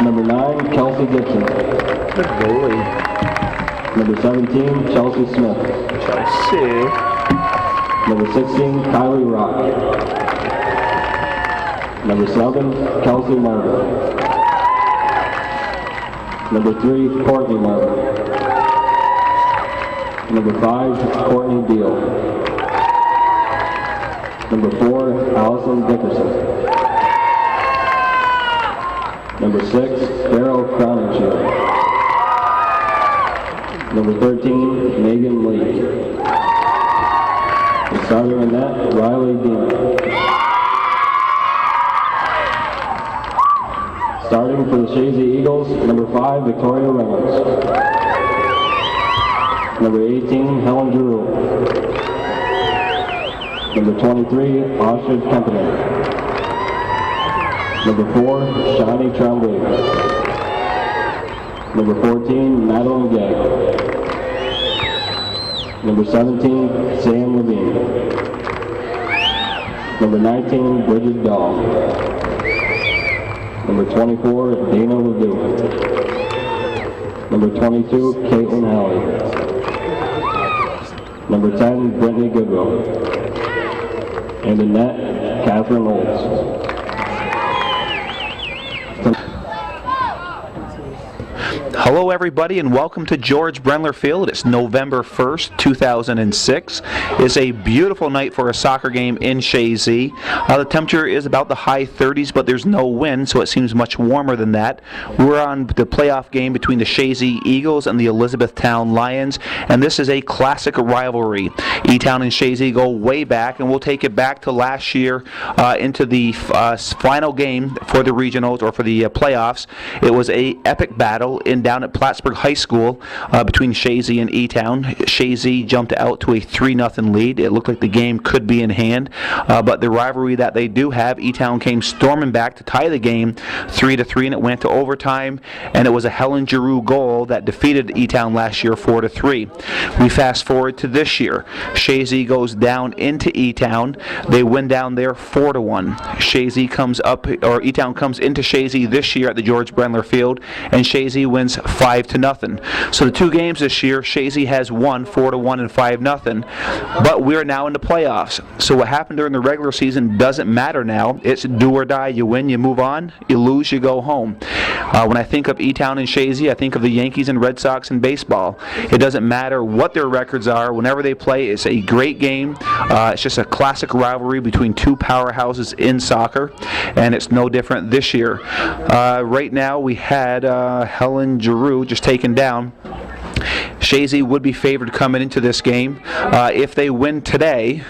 Number 9, Kelsey Gibson. Good goalie. Number 17, Chelsea Smith. Chelsea. Number 16, Kylie Rock. Number 7, Kelsey Martin. Number 3, Courtney Martin. Number 5, Courtney Deal. Number 4, Allison Dickerson. Number 6, Darryl Crowninshield. Number 13, Megan Lee. And starting in net, Riley Dean. Starting for the Chazy Eagles, number 5, Victoria Reynolds. Number 18, Helen Giroux. Number 23, Ostrich Company. Number 4, Shani Tremblay. Number 14, Madeline Gay. Number 17, Sam Levine. Number 19, Bridget Dahl. Number 24, Dana Ledoux. Number 22, Caitlin Halley. Number 10, Brittany Goodwill. And in net, Catherine Olds. Hello everybody and welcome to George Brenler Field. It's November 1st, 2006. It's a beautiful night for a soccer game in Chazy. The temperature is about the high 30s, but there's no wind, so it seems much warmer than that. We're on the playoff game between the Chazy Eagles and the Elizabethtown Lions, and this is a classic rivalry. E-Town and Chazy go way back, and we'll take it back to last year into the final game for the regionals or for the playoffs. It was a epic battle down at Plattsburgh High School between Chazy and E-Town. Chazy jumped out to a 3-0 lead. It looked like the game could be in hand, but the rivalry that they do have, E-Town came storming back to tie the game 3-3, and it went to overtime, and it was a Helen Giroux goal that defeated E-Town last year 4-3. We fast forward to this year. Chazy goes down into E-Town. They win down there 4-1. Chazy comes up, or E-Town comes into Chazy this year at the George Brenler Field, and Chazy wins 5-0. So the two games this year, Chazy has won 4-1 and 5-0, but we're now in the playoffs. So what happened during the regular season doesn't matter now. It's do or die. You win, you move on. You lose, you go home. When I think of E-Town and Chazy, I think of the Yankees and Red Sox in baseball. It doesn't matter what their records are. Whenever they play, it's a great game. It's just a classic rivalry between two powerhouses in soccer, and it's no different this year. Right now, we had Helen Giroux just taken down. Chazy would be favored coming into this game. If they win today,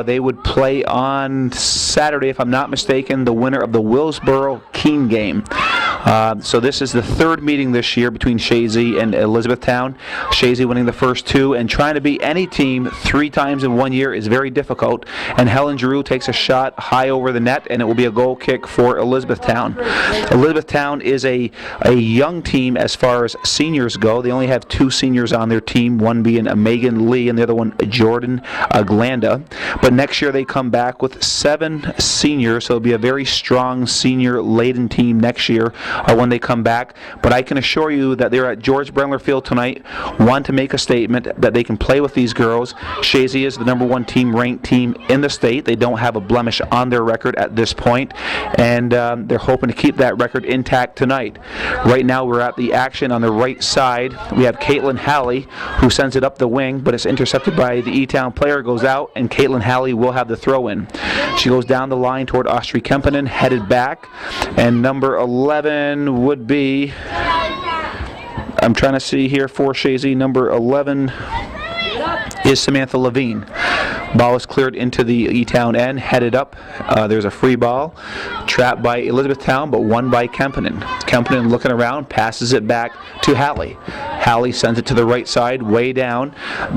they would play on Saturday, if I'm not mistaken, the winner of the Willsboro-Keene game. So this is the third meeting this year between Chazy and Elizabethtown. Chazy winning the first two, and trying to beat any team 3 times in 1 year is very difficult. And Helen Giroux takes a shot high over the net, and it will be a goal kick for Elizabethtown. Elizabethtown is a young team as far as seniors go. They only have 2 seniors on their team, one being Megan Lee and the other one Jordan Glanda. But next year they come back with 7 seniors, so it'll be a very strong senior-laden team next year when they come back. But I can assure you that they're at George Brenler Field tonight, want to make a statement that they can play with these girls. Chazy is the #1 ranked team in the state. They don't have a blemish on their record at this point, and they're hoping to keep that record intact tonight. Right now we're at the action on the right side. We have Caitlin Halley, who sends it up the wing, but it's intercepted by the E-Town player, goes out, and Caitlin Halley will have the throw-in. She goes down the line toward Austri Kempinen, headed back, and number 11 would be, I'm trying to see here for Chazy, number 11 is Samantha Levine. Ball is cleared into the E-Town end, headed up. There's a free ball, trapped by Elizabethtown, but won by Kempinen. Kempinen looking around, passes it back to Halley. Halley sends it to the right side, way down.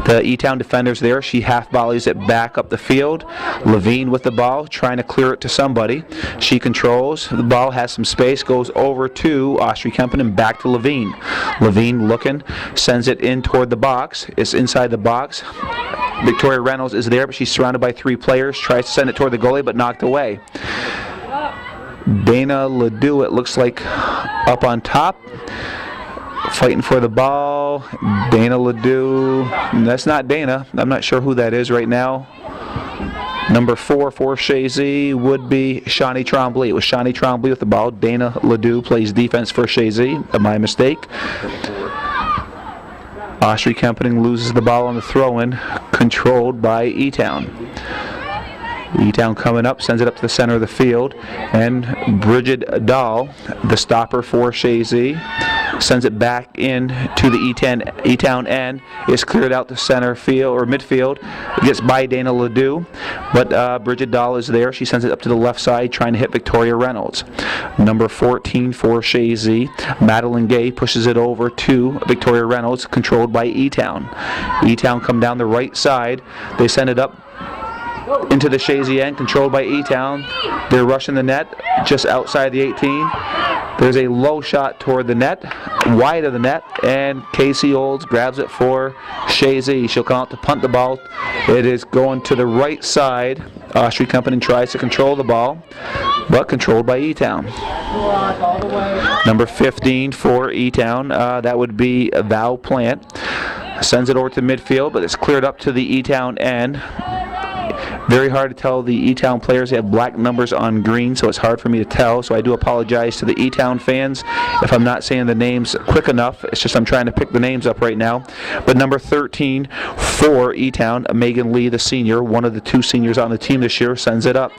The E-Town defender's there. She half volleys it back up the field. Levine with the ball, trying to clear it to somebody. She controls. The ball has some space, goes over to Austri Kempinen, back to Levine. Levine looking, sends it in toward the box. It's inside the box. Victoria Reynolds is there, but she's surrounded by 3 players. Tries to send it toward the goalie, but knocked away. Dana Ledoux, it looks like, up on top, fighting for the ball. Dana Ledoux, that's not Dana. I'm not sure who that is right now. Number 4 for Chazy would be Shawnee Trombley. It was Shawnee Trombley with the ball. Dana Ledoux plays defense for Chazy. My mistake. Austria Company loses the ball on the throw-in, controlled by E-Town. E-Town coming up, sends it up to the center of the field, and Bridget Dahl, the stopper for Chazy, sends it back in to the E-Town end. Is cleared out to center field or midfield. It gets by Dana Ledoux, but Bridget Dahl is there. She sends it up to the left side, trying to hit Victoria Reynolds. Number 14 for Chazy, Madeline Gay, pushes it over to Victoria Reynolds, controlled by E-Town. E-Town come down the right side. They send it up into the Chazy end, controlled by E-Town. They're rushing the net just outside the 18. There's a low shot toward the net, wide of the net, and Casey Olds grabs it for Chazy. She'll come out to punt the ball. It is going to the right side. Austria Company tries to control the ball, but controlled by E-Town. Number 15 for E-Town, that would be Val Plant. Sends it over to midfield, but it's cleared up to the E-Town end. Very hard to tell the E-Town players. They have black numbers on green, so it's hard for me to tell. So I do apologize to the E-Town fans if I'm not saying the names quick enough. It's just I'm trying to pick the names up right now. But number 13 for E-Town, Megan Lee, the senior, one of the 2 seniors on the team this year, sends it up.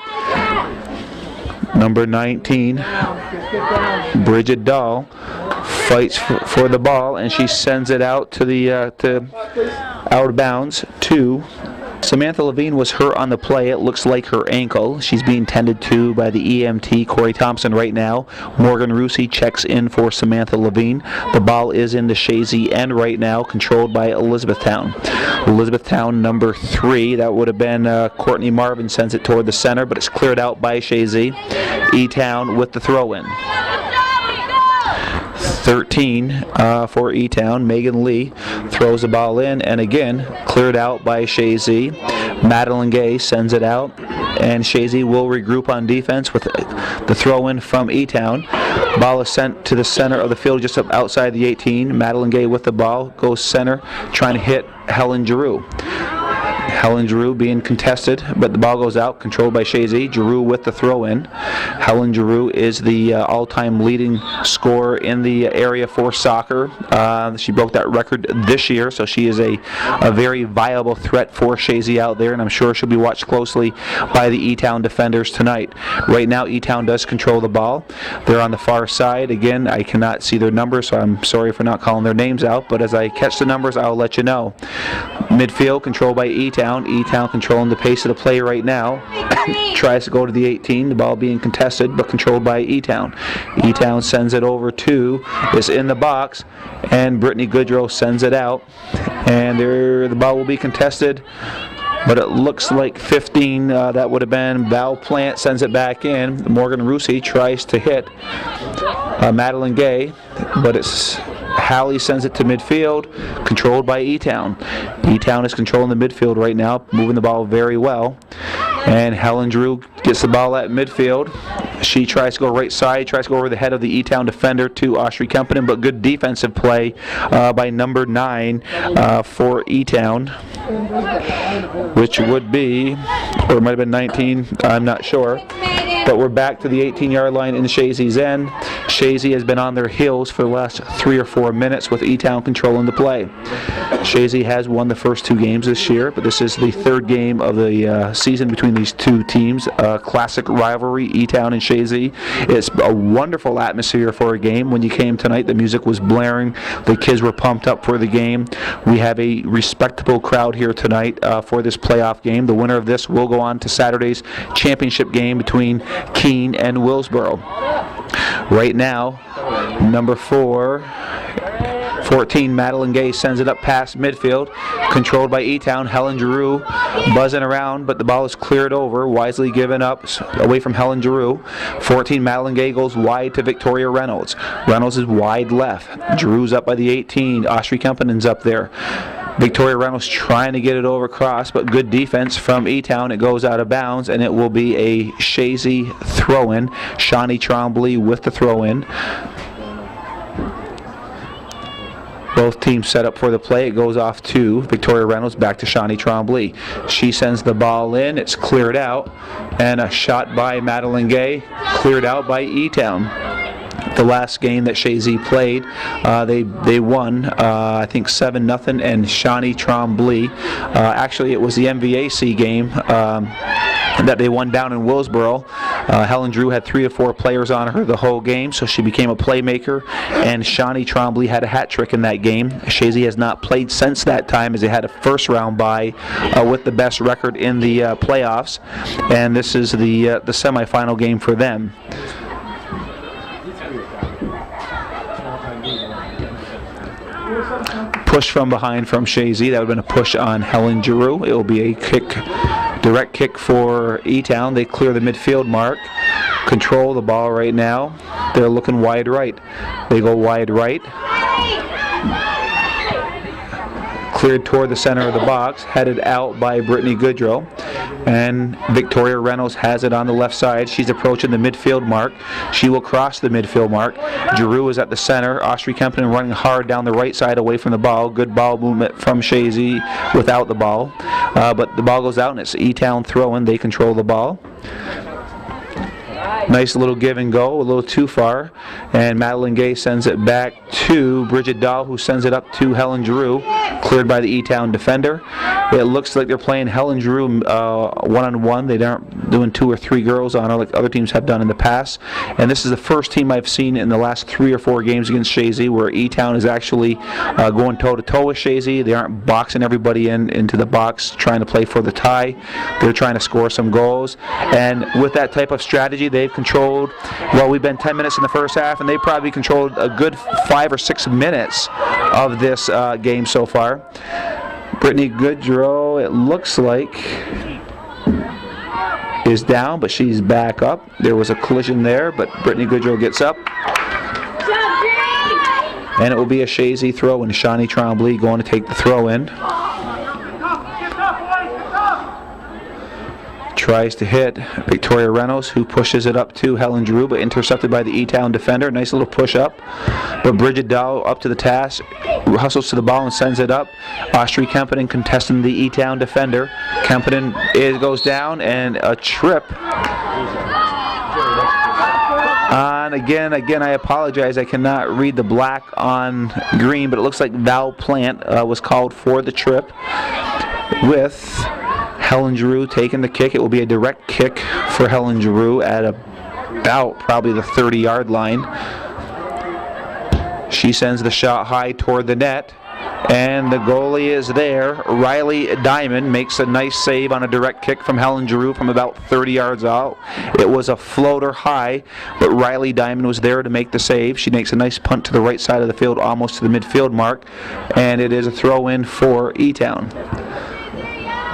Number 19, Bridget Dahl, fights for the ball, and she sends it out to the out of bounds to Samantha Levine. Was hurt on the play. It looks like her ankle. She's being tended to by the EMT, Corey Thompson, right now. Morgan Rusi checks in for Samantha Levine. The ball is in the Chazy end right now, controlled by Elizabethtown. Elizabethtown, number 3, that would have been Courtney Marvin, sends it toward the center, but it's cleared out by Chazy. E-Town with the throw-in. 13 for E-Town. Megan Lee throws the ball in, and again cleared out by Chazy. Madeline Gay sends it out, and Chazy will regroup on defense with the throw-in from E-Town. Ball is sent to the center of the field, just up outside the 18. Madeline Gay with the ball, goes center, trying to hit Helen Giroux. Helen Giroux being contested, but the ball goes out, controlled by Chazy. Giroux with the throw-in. Helen Giroux is the all-time leading scorer in the area for soccer. She broke that record this year, so she is a very viable threat for Chazy out there, and I'm sure she'll be watched closely by the E-Town defenders tonight. Right now, E-Town does control the ball. They're on the far side. Again, I cannot see their numbers, so I'm sorry for not calling their names out, but as I catch the numbers, I'll let you know. Midfield controlled by E-Town. E-Town controlling the pace of the play right now. Tries to go to the 18, the ball being contested, but controlled by E-Town. E-Town sends it over to, is in the box, and Brittany Goodrow sends it out. And there, the ball will be contested, but it looks like 15, that would have been Val Plant, sends it back in. Morgan Rusi tries to hit Madeline Gay, but it's Hallie sends it to midfield, controlled by E-Town. E-Town is controlling the midfield right now, moving the ball very well. And Helen Drew gets the ball at midfield. She tries to go right side, tries to go over the head of the E-Town defender to Austria Company, but good defensive play by number 9 for E-Town, which would be, or it might have been 19, I'm not sure. But we're back to the 18-yard line in Chazy's end. Chazy has been on their heels for the last 3 or 4 minutes with E-Town controlling the play. Chazy has won the first 2 games this year, but this is the 3rd game of the season between these 2 teams. Classic rivalry, E-Town and Chazy. It's a wonderful atmosphere for a game. When you came tonight, the music was blaring. The kids were pumped up for the game. We have a respectable crowd here tonight for this playoff game. The winner of this will go on to Saturday's championship game between Keene and Willsboro. Right now, number 14, Madeline Gay sends it up past midfield, controlled by E-Town. Helen Giroux buzzing around, but the ball is cleared over, wisely given up away from Helen Giroux. 14, Madeline Gay goes wide to Victoria Reynolds. Reynolds is wide left. Giroux's up by the 18. Austria Company's up there. Victoria Reynolds trying to get it over across, but good defense from E-Town. It goes out of bounds, and it will be a Chazy throw-in. Shawnee Trombley with the throw-in. Both teams set up for the play. It goes off to Victoria Reynolds, back to Shawnee Trombley. She sends the ball in. It's cleared out. And a shot by Madeline Gay, cleared out by E-Town. The last game that Chazy played, they won, I think 7-0, and Shawnee Trombley, actually it was the MVAC game that they won down in Willsboro. Helen Drew had 3 or 4 players on her the whole game, so she became a playmaker, and Shawnee Trombley had a hat trick in that game. Chazy has not played since that time, as they had a first round bye with the best record in the playoffs, and this is the semifinal game for them. Push from behind from Chazy. That would have been a push on Helen Giroux. It will be a kick, direct kick for E-Town. They clear the midfield mark. Control the ball right now. They're looking wide right. They go wide right. Cleared toward the center of the box, headed out by Brittany Goodrow. And Victoria Reynolds has it on the left side. She's approaching the midfield mark. She will cross the midfield mark. Giroux is at the center. Austria Kempton running hard down the right side away from the ball. Good ball movement from Chazy without the ball. But the ball goes out and it's E-Town throwing. They control the ball. Nice little give and go, a little too far. And Madeline Gay sends it back to Bridget Dahl, who sends it up to Helen Giroux, cleared by the E-Town defender. It looks like they're playing Helen Giroux one-on-one. They aren't doing 2 or 3 girls on her like other teams have done in the past. And this is the first team I've seen in the last 3 or 4 games against Chazy where E-Town is actually going toe-to-toe with Chazy. They aren't boxing everybody into the box trying to play for the tie. They're trying to score some goals. And with that type of strategy, they've controlled, well, we've been 10 minutes in the first half, and they probably controlled a good 5 or 6 minutes of this game so far. Brittany Goodrow, it looks like, is down, but she's back up. There was a collision there, but Brittany Goodrow gets up. And it will be a Chazy throw, and Shawnee Trombley going to take the throw in. Tries to hit Victoria Reynolds, who pushes it up to Helen Giroux, but intercepted by the E-Town defender. Nice little push up. But Bridget Dow up to the task, hustles to the ball and sends it up. Austria Kempton contesting the E-Town defender. Kempton goes down, and a trip. And again, I apologize. I cannot read the black on green, but it looks like Val Plant was called for the trip with Helen Giroux taking the kick. It will be a direct kick for Helen Giroux at about probably the 30-yard line. She sends the shot high toward the net, and the goalie is there. Riley Diamond makes a nice save on a direct kick from Helen Giroux from about 30 yards out. It was a floater high, but Riley Diamond was there to make the save. She makes a nice punt to the right side of the field, almost to the midfield mark, and it is a throw-in for E-Town.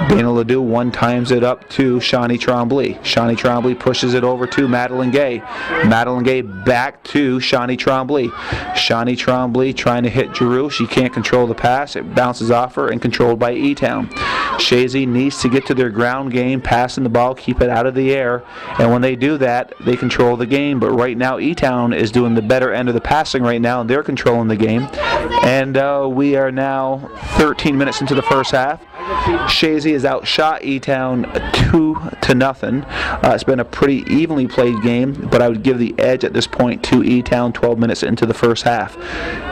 Dana Ledoux one-times it up to Shawnee Trombley. Shawnee Trombley pushes it over to Madeline Gay. Madeline Gay back to Shawnee Trombley. Shawnee Trombley trying to hit Giroux. She can't control the pass. It bounces off her and controlled by E-Town. Chazy needs to get to their ground game, passing the ball, keep it out of the air. And when they do that, they control the game. But right now, E-Town is doing the better end of the passing right now, and they're controlling the game. And we are now 13 minutes into the first half. Chazy has outshot E-Town 2-0. It's been a pretty evenly played game, but I would give the edge at this point to E-Town 12 minutes into the first half.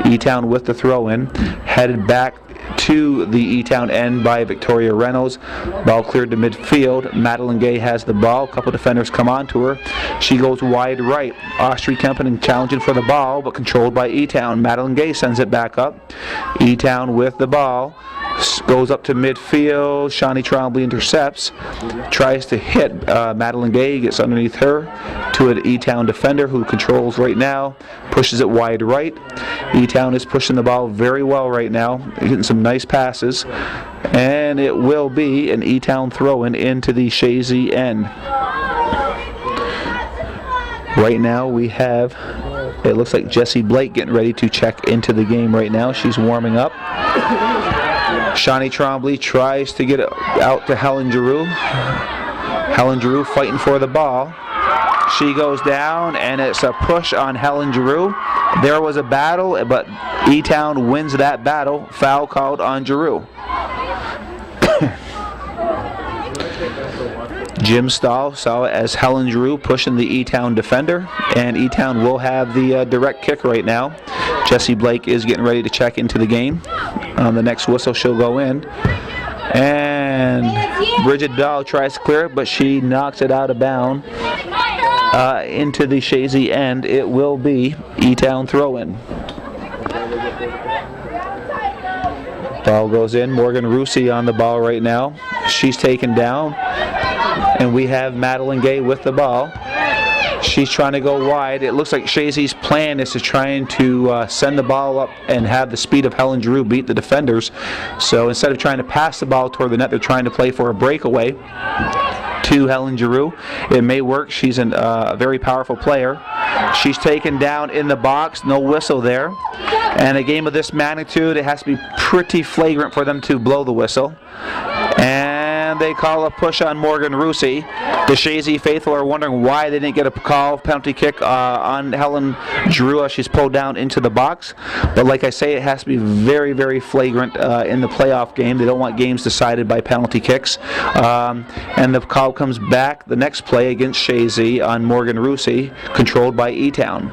E-Town with the throw-in, headed back to the E-Town end by Victoria Reynolds. Ball cleared to midfield. Madeline Gay has the ball. A couple defenders come on to her. She goes wide right. Austria Kempton challenging for the ball, but controlled by E-Town. Madeline Gay sends it back up. E-Town with the ball. Goes up to midfield. Shawnee Trombley intercepts. Tries to hit Madeline Gay. Gets underneath her to an E-Town defender who controls right now. Pushes it wide right. E-Town is pushing the ball very well right now. Getting some nice passes. And it will be an E-Town throw-in into the Chazy end. Right now we have, it looks like Jessie Blake getting ready to check into the game right now. She's warming up. Shawnee Trombley tries to get it out to Helen Giroux. Helen Giroux fighting for the ball. She goes down, and it's a push on Helen Giroux. There was a battle, but E-Town wins that battle. Foul called on Giroux. Jim Stahl saw it as Helen Giroux pushing the E-Town defender, and E-Town will have the direct kick right now. Jessie Blake is getting ready to check into the game. On the next whistle, she'll go in. And Bridget Dahl tries to clear it, but she knocks it out of bounds into the Chazy end. It will be E-Town throw-in. Ball goes in. Morgan Rusi on the ball right now. She's taken down. And we have Madeline Gay with the ball. She's trying to go wide. It looks like Chazy's plan is to trying to send the ball up and have the speed of Helen Giroux beat the defenders. So instead of trying to pass the ball toward the net, they're trying to play for a breakaway to Helen Giroux. It may work. She's a very powerful player. She's taken down in the box. No whistle there. And a game of this magnitude, it has to be pretty flagrant for them to blow the whistle. And they call a push on Morgan Rusi. The Chazy faithful are wondering why they didn't get a call, penalty kick on Helen Giroux as she's pulled down into the box. But like I say, it has to be very, very flagrant in the playoff game. They don't want games decided by penalty kicks. And the call comes back the next play against Chazy on Morgan Rusi, controlled by E-Town.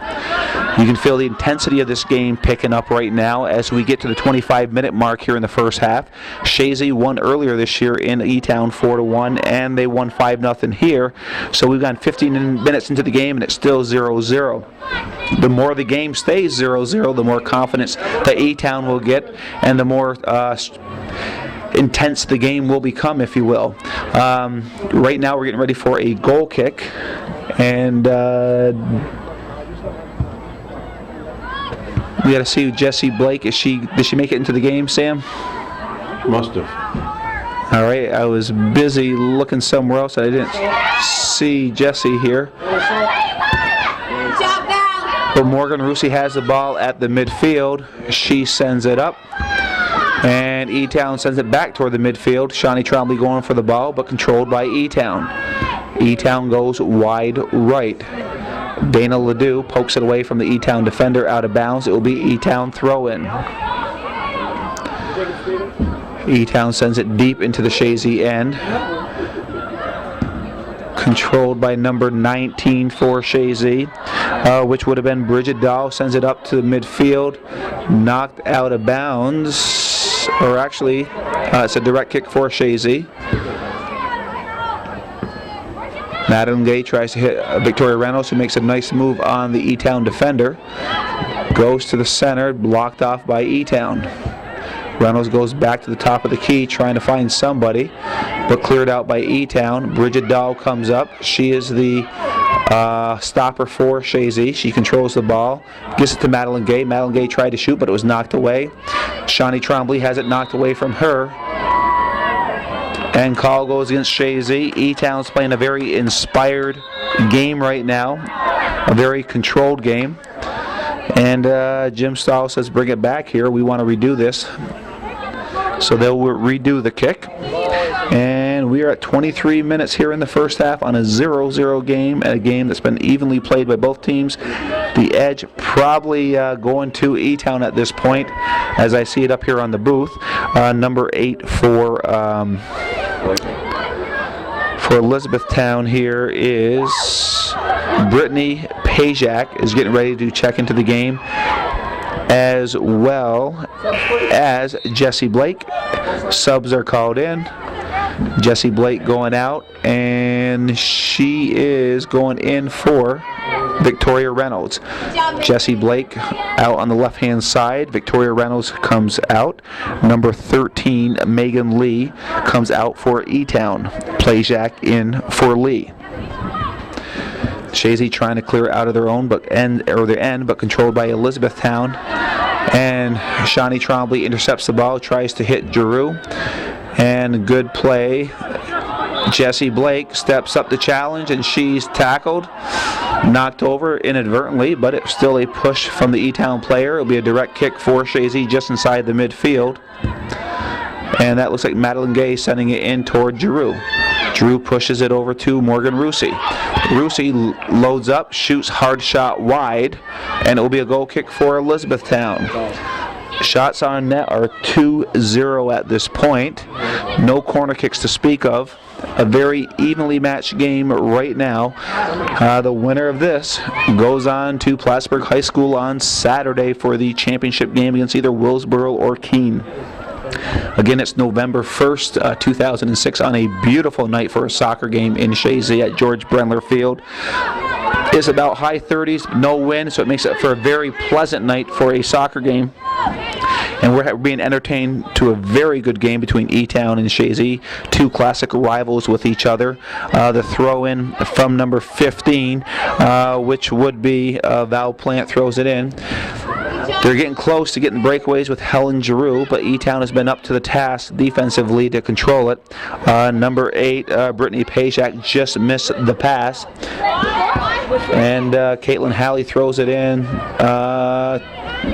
You can feel the intensity of this game picking up right now as we get to the 25-minute mark here in the first half. Chazy won earlier this year in E-Town 4-1, and they won 5-0 here. So we've gone 15 minutes into the game, and it's still 0-0. The more the game stays 0-0, the more confidence that E-Town will get, and the more intense the game will become, if you will. Right now we're getting ready for a goal kick, and we got to see Jessie Blake. Did she make it into the game, Sam? Must have. All right, I was busy looking somewhere else. I didn't see Jessie here. But Morgan Rusi has the ball at the midfield. She sends it up. And E-Town sends it back toward the midfield. Shawnee Trombley going for the ball, but controlled by E-Town. E-Town goes wide right. Dana Ledoux pokes it away from the E-Town defender out of bounds. It will be E-Town throw-in. E-Town sends it deep into the Chazy end. Controlled by number 19 for Chazy, which would have been Bridget Dahl. Sends it up to the midfield. Knocked out of bounds. Or actually, it's a direct kick for Chazy. Madeline Gay tries to hit Victoria Reynolds, who makes a nice move on the E-Town defender. Goes to the center, blocked off by E-Town. Reynolds goes back to the top of the key, trying to find somebody, but cleared out by E-Town. Bridget Dahl comes up. She is the stopper for Chazy. She controls the ball, gives it to Madeline Gay. Madeline Gay tried to shoot, but it was knocked away. Shawnee Trombley has it knocked away from her. And call goes against Chazy. E-Town's playing a very inspired game right now, a very controlled game. And Jim Stahl says, bring it back here. We want to redo this. So they'll redo the kick. And we are at 23 minutes here in the first half on a 0-0 game, a game that's been evenly played by both teams. The edge probably going to E-Town at this point, as I see it up here on the booth. Number 8 for Elizabethtown here is Brittany Pajak is getting ready to check into the game, as well as Jessie Blake. Subs are called in. Jessie Blake going out, and she is going in for Victoria Reynolds. Jessie Blake out on the left-hand side. Victoria Reynolds comes out. Number 13, Megan Lee, comes out for E-Town. Plajak in for Lee. Chazy trying to clear out of their own, but controlled by Elizabethtown. And Shawnee Trombley intercepts the ball, tries to hit Giroux. And good play. Jessie Blake steps up the challenge, and she's tackled, knocked over inadvertently, but it's still a push from the E-Town player. It'll be a direct kick for Chazy just inside the midfield. And that looks like Madeline Gay sending it in toward Giroux. Giroux pushes it over to Morgan Rusi. Rusi loads up, shoots hard shot wide, and it will be a goal kick for Elizabethtown. Shots on net are 2-0 at this point. No corner kicks to speak of. A very evenly matched game right now. The winner of this goes on to Plattsburgh High School on Saturday for the championship game against either Willsboro or Keene. Again, it's November 1st, 2006, on a beautiful night for a soccer game in Chazy at George Brendler Field. It's about high 30s, no wind, so it makes it for a very pleasant night for a soccer game. And we're being entertained to a very good game between E-Town and Chazy, two classic rivals with each other. The throw-in from number 15, which would be Val Plant, throws it in. They're getting close to getting breakaways with Helen Giroux, but E-Town has been up to the task defensively to control it. Number 8, Brittany Pajak, just missed the pass. And Caitlin Halley throws it in.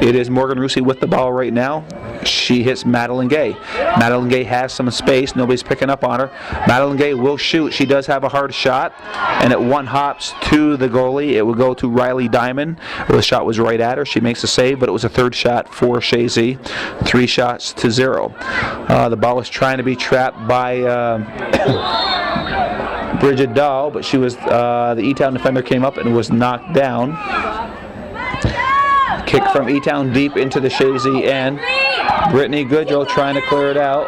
It is Morgan Rusi with the ball right now. She hits Madeline Gay. Madeline Gay has some space. Nobody's picking up on her. Madeline Gay will shoot. She does have a hard shot. And it one hops to the goalie. It will go to Riley Diamond. The shot was right at her. She makes a save, but it was a third shot for Chazy. 3-0. The ball was trying to be trapped by Bridget Dahl, but she was the E-Town defender came up and was knocked down. Kick from E-Town deep into the Chazy end. Brittany Goodrow trying to clear it out.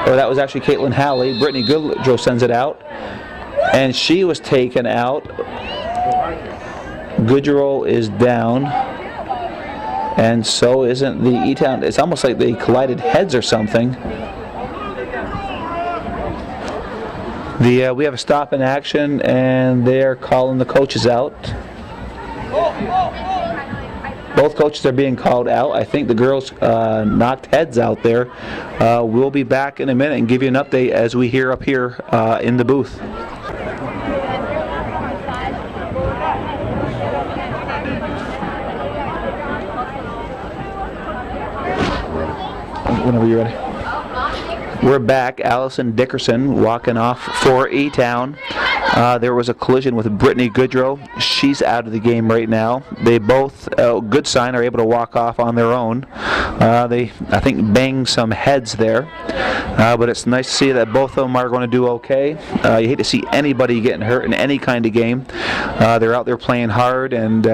Or that was actually Caitlin Halley. Brittany Goodrow sends it out. And she was taken out. Goodrow is down. And so isn't the E-Town. It's almost like they collided heads or something. We have a stop in action, and they're calling the coaches out. Both coaches are being called out. I think the girls knocked heads out there. We'll be back in a minute and give you an update as we hear up here in the booth. Whenever you're ready. We're back. Allison Dickerson walking off for E-Town. There was a collision with Brittany Goodrow. She's out of the game right now. They both, good sign, are able to walk off on their own. They, I think, banged some heads there. But it's nice to see that both of them are going to do okay. You hate to see anybody getting hurt in any kind of game. They're out there playing hard, and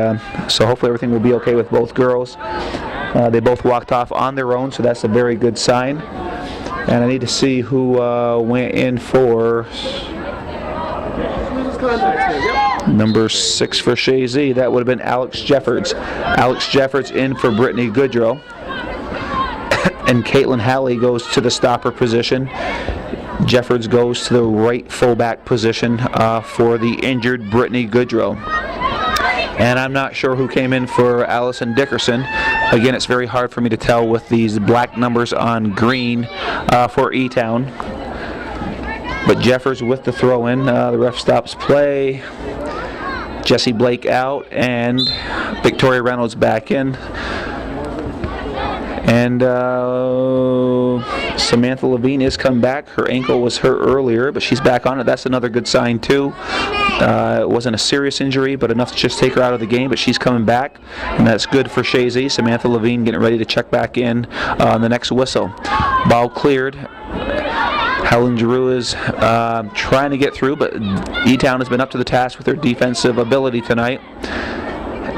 so hopefully everything will be okay with both girls. They both walked off on their own, so that's a very good sign. And I need to see who went in for number 6 for Chazy. That would have been Alex Jeffords. Alex Jeffords in for Brittany Goodrow. And Caitlin Halley goes to the stopper position. Jeffords goes to the right fullback position for the injured Brittany Goodrow. And I'm not sure who came in for Allison Dickerson. Again, it's very hard for me to tell with these black numbers on green for E-Town. But Jeffers with the throw-in. The ref stops play. Jesse Blake out, and Victoria Reynolds back in. And Samantha Levine is come back. Her ankle was hurt earlier, but she's back on it. That's another good sign, too. It wasn't a serious injury, but enough to just take her out of the game, but she's coming back, and that's good for Chazy. Samantha Levine getting ready to check back in on the next whistle. Ball cleared. Helen Giroux is trying to get through, but E-Town has been up to the task with their defensive ability tonight.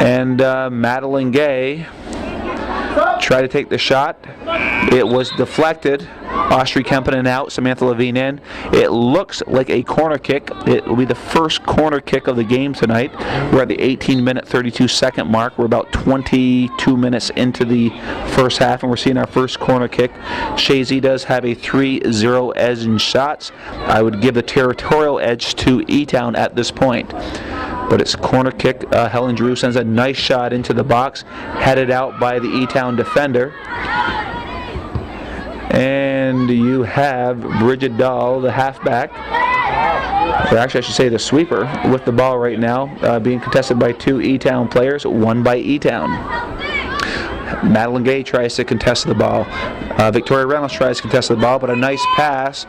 And Madeline Gay tried to take the shot. It was deflected. Austri Kempinen out, Samantha Levine in. It looks like a corner kick. It will be the first corner kick of the game tonight. We're at the 18-minute, 32-second mark. We're about 22 minutes into the first half, and we're seeing our first corner kick. Chazy does have a 3-0 edge in shots. I would give the territorial edge to E-Town at this point. But it's corner kick. Helen Drew sends a nice shot into the box, headed out by the E-Town defender. And you have Bridget Dahl, the halfback, or actually I should say the sweeper, with the ball right now, being contested by 2 E-Town players, one by E-Town. Madeline Gay tries to contest the ball. Victoria Reynolds tries to contest the ball, but a nice pass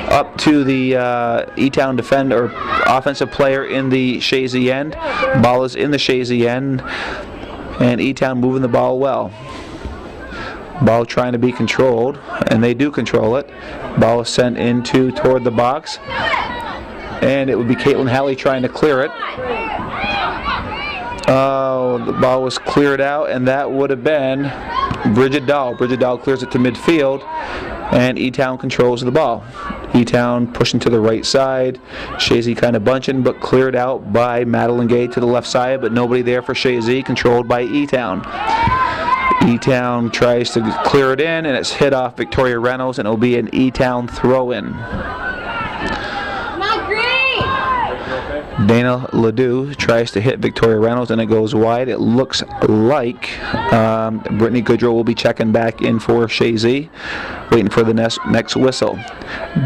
up to the E-Town defender, or offensive player in the Chazy end. Ball is in the Chazy end, and E-Town moving the ball well. Ball trying to be controlled, and they do control it. Ball is sent toward the box, and it would be Caitlin Halley trying to clear it. Oh, the ball was cleared out, and that would have been Bridget Dahl. Bridget Dahl clears it to midfield, and E-Town controls the ball. E-Town pushing to the right side. Chazy kind of bunching, but cleared out by Madeline Gay to the left side, but nobody there for Chazy, controlled by E-Town. E-Town tries to clear it in, and it's hit off Victoria Reynolds, and it will be an E-Town throw-in. Dana Ledoux tries to hit Victoria Reynolds, and it goes wide. It looks like Brittany Goodrow will be checking back in for Chazy, waiting for the next whistle.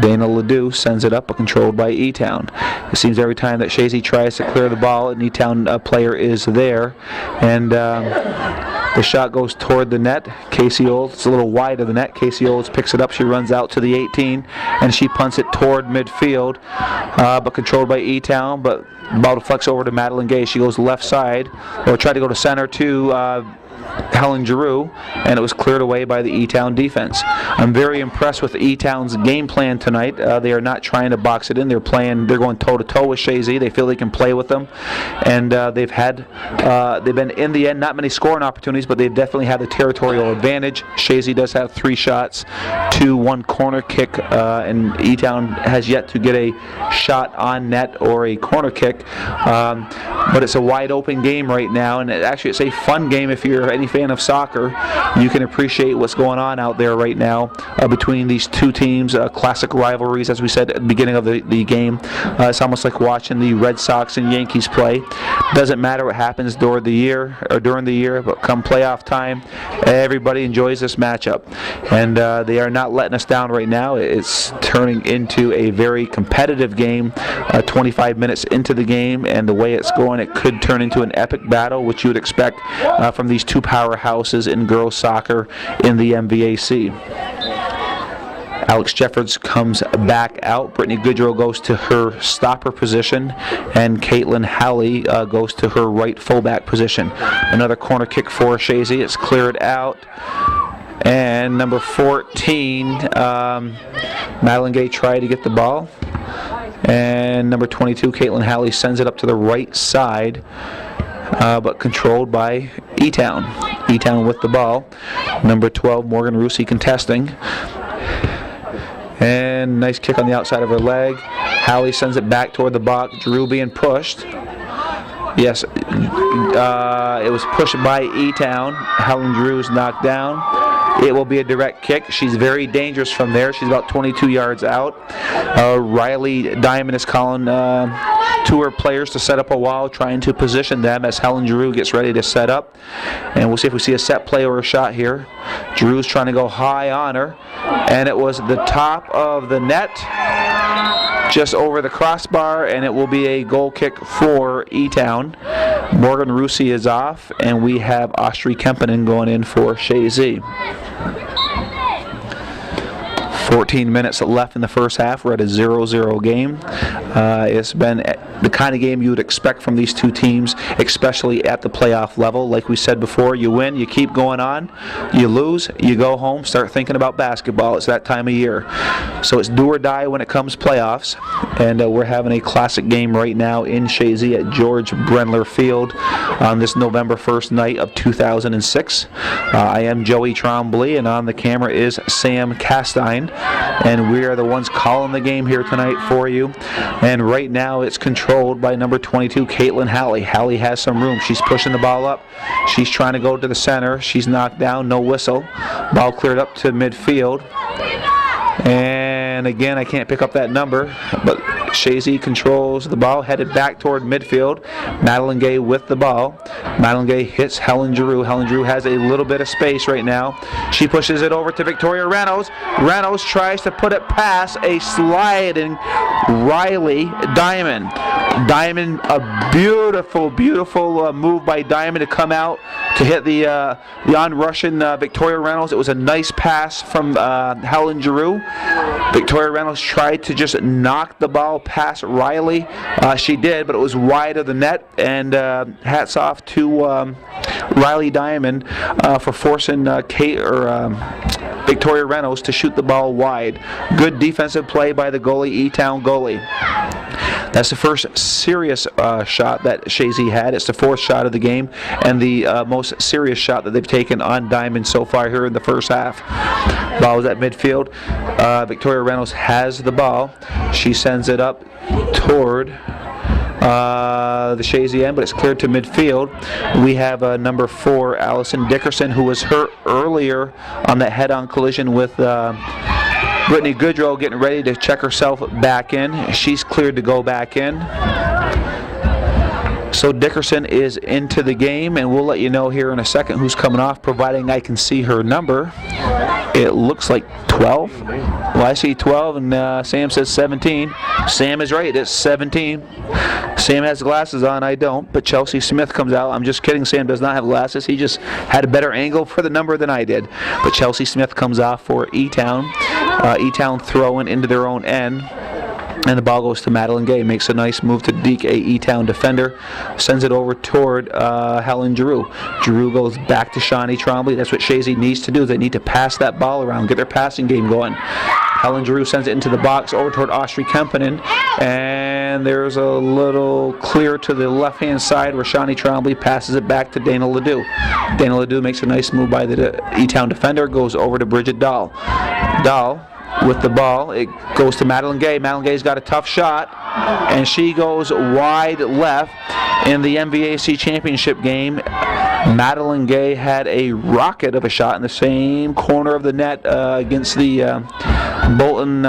Dana Ledoux sends it up, but controlled by E-Town. It seems every time that Chazy tries to clear the ball, an E-Town player is there, and the shot goes toward the net. Casey Olds, it's a little wide of the net. Casey Olds picks it up. She runs out to the 18, and she punts it toward midfield, but controlled by E-Town. But the ball deflects over to Madeline Gay. She goes left side, or tried to go to center to Helen Giroux, and it was cleared away by the E-Town defense. I'm very impressed with E-Town's game plan tonight. They are not trying to box it in. They're going toe-to-toe with Chazy. They feel they can play with them, and they've been, in the end, not many scoring opportunities, but they've definitely had the territorial advantage. Chazy does have 3 shots to 1 corner kick, and E-Town has yet to get a shot on net or a corner kick, but it's a wide open game right now, and it's a fun game. If you're any fan of soccer, you can appreciate what's going on out there right now between these two teams. Classic rivalries, as we said at the beginning of the game. It's almost like watching the Red Sox and Yankees play. Doesn't matter what happens during the year, but come playoff time, everybody enjoys this matchup, and they are not letting us down right now. It's turning into a very competitive game. 25 minutes into the game, and the way it's going, it could turn into an epic battle, which you would expect from these two powerhouses in girls soccer in the MVAC. Alex Jeffords comes back out. Brittany Goodrow goes to her stopper position, and Caitlin Halley goes to her right fullback position. Another corner kick for Chazy. It's cleared out. And number 14, Madeline Gay tried to get the ball. And number 22, Caitlin Halley, sends it up to the right side, but controlled by E-Town. E-Town with the ball. Number 12, Morgan Rusi contesting. And nice kick on the outside of her leg. Halley sends it back toward the box. Drew being pushed. Yes, it was pushed by E-Town. Helen Drew's knocked down. It will be a direct kick. She's very dangerous from there. She's about 22 yards out. Riley Diamond is calling to her players to set up a wall, trying to position them as Helen Drew gets ready to set up. And we'll see if we see a set play or a shot here. Drew's trying to go high on her, and it was the top of the net, just over the crossbar, and it will be a goal kick for E-Town. Morgan Rusi is off, and we have Austri Kempinen going in for Chazy. 14 minutes left in the first half. We're at a 0-0 game. It's been the kind of game you would expect from these two teams, especially at the playoff level. Like we said before, you win, you keep going on. You lose, you go home, start thinking about basketball. It's that time of year. So it's do or die when it comes playoffs. And we're having a classic game right now in Chazy at George Brenler Field on this November 1st night of 2006. I am Joey Trombley, and on the camera is Sam Castine. And we are the ones calling the game here tonight for you. And right now it's controlled by number 22, Caitlin Halley. Halley has some room. She's pushing the ball up. She's trying to go to the center. She's knocked down, no whistle. Ball cleared up to midfield. And again, I can't pick up that number, but Chazy controls the ball, headed back toward midfield. Madeline Gay with the ball. Madeline Gay hits Helen Giroux. Helen Giroux has a little bit of space right now. She pushes it over to Victoria Reynolds. Reynolds tries to put it past a sliding Riley Diamond. Diamond, a beautiful move by Diamond to come out to hit the on-Russian Victoria Reynolds. It was a nice pass from Helen Giroux. Victoria Reynolds tried to just knock the ball past Riley. She did, but it was wide of the net, and hats off to Riley Diamond for forcing Victoria Reynolds to shoot the ball wide. Good defensive play by the goalie, E-Town goalie. That's the first serious shot that Chazy had. It's the fourth shot of the game and the most serious shot that they've taken on Diamond so far here in the first half. Ball is at midfield. Victoria Reynolds has the ball. She sends it up toward the Chazy end, but it's cleared to midfield. We have number 4, Allison Dickerson, who was hurt earlier on that head-on collision with Brittany Goodrow, getting ready to check herself back in. She's cleared to go back in. So Dickerson is into the game, and we'll let you know here in a second who's coming off, providing I can see her number. It looks like 12. Well, I see 12, and Sam says 17. Sam is right, it's 17. Sam has glasses on, I don't, but Chelsea Smith comes out. I'm just kidding, Sam does not have glasses. He just had a better angle for the number than I did. But Chelsea Smith comes off for E-Town. E-Town throwing into their own end. And the ball goes to Madeline Gay. Makes a nice move to deke a E-Town defender. Sends it over toward Helen Giroux. Giroux goes back to Shawnee Trombley. That's what Chazy needs to do. They need to pass that ball around, get their passing game going. Helen Giroux sends it into the box over toward Austri Kemppanen. And there's a little clear to the left-hand side where Shawnee Trombley passes it back to Dana Ledoux. Dana Ledoux makes a nice move by the E-Town defender. Goes over to Bridget Dahl. Dahl with the ball, it goes to Madeline Gay. Madeline Gay's got a tough shot, and she goes wide left. In the MVAC championship game, Madeline Gay had a rocket of a shot in the same corner of the net against the Bolton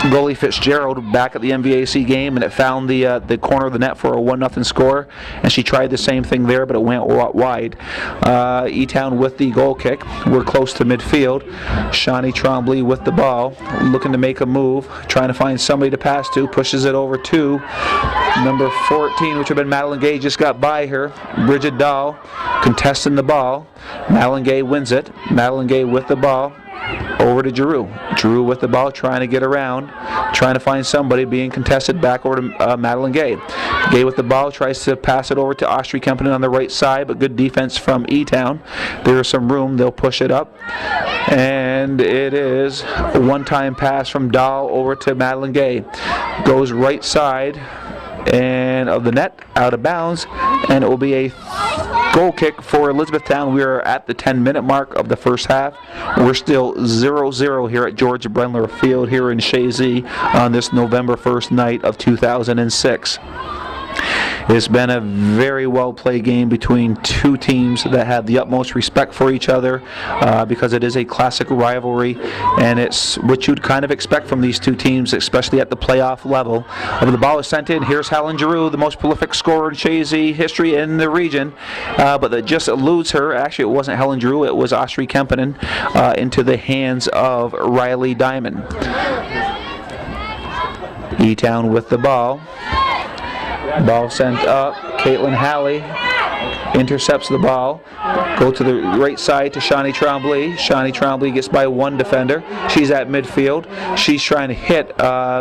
goalie Fitzgerald back at the MVAC game, and it found the corner of the net for a 1-0 score. And she tried the same thing there, but it went wide. E-Town with the goal kick. We're close to midfield. Shawnee Trombley with the ball, looking to make a move, trying to find somebody to pass to. Pushes it over to number 14, which would have been Madeline Gay. Just got by her. Bridget Dahl contesting the ball. Madeline Gay wins it. Madeline Gay with the ball. Over to Giroux. Giroux with the ball, trying to get around, trying to find somebody, being contested back over to Madeline Gay. Gay with the ball, tries to pass it over to Austri Kemppanen on the right side, but good defense from E-Town. There's some room, they'll push it up. And it is a one-time pass from Dahl over to Madeline Gay. Goes right side and of the net, out of bounds, and it will be a goal kick for Elizabethtown. We are at the 10-minute mark of the first half. We're still 0-0 here at George Brendler Field here in Chazy on this November 1st night of 2006. It's been a very well-played game between two teams that have the utmost respect for each other because it is a classic rivalry, and it's what you'd kind of expect from these two teams, especially at the playoff level. The ball is sent in. Here's Helen Giroux, the most prolific scorer in Chazy history in the region, but that just eludes her. Actually, it wasn't Helen Giroux, it was Austri Kemppanen into the hands of Riley Diamond. E-Town with the ball. Ball sent up. Caitlin Halley intercepts the ball. Go to the right side to Shawnee Trombley. Shawnee Trombley gets by one defender. She's at midfield. She's trying to hit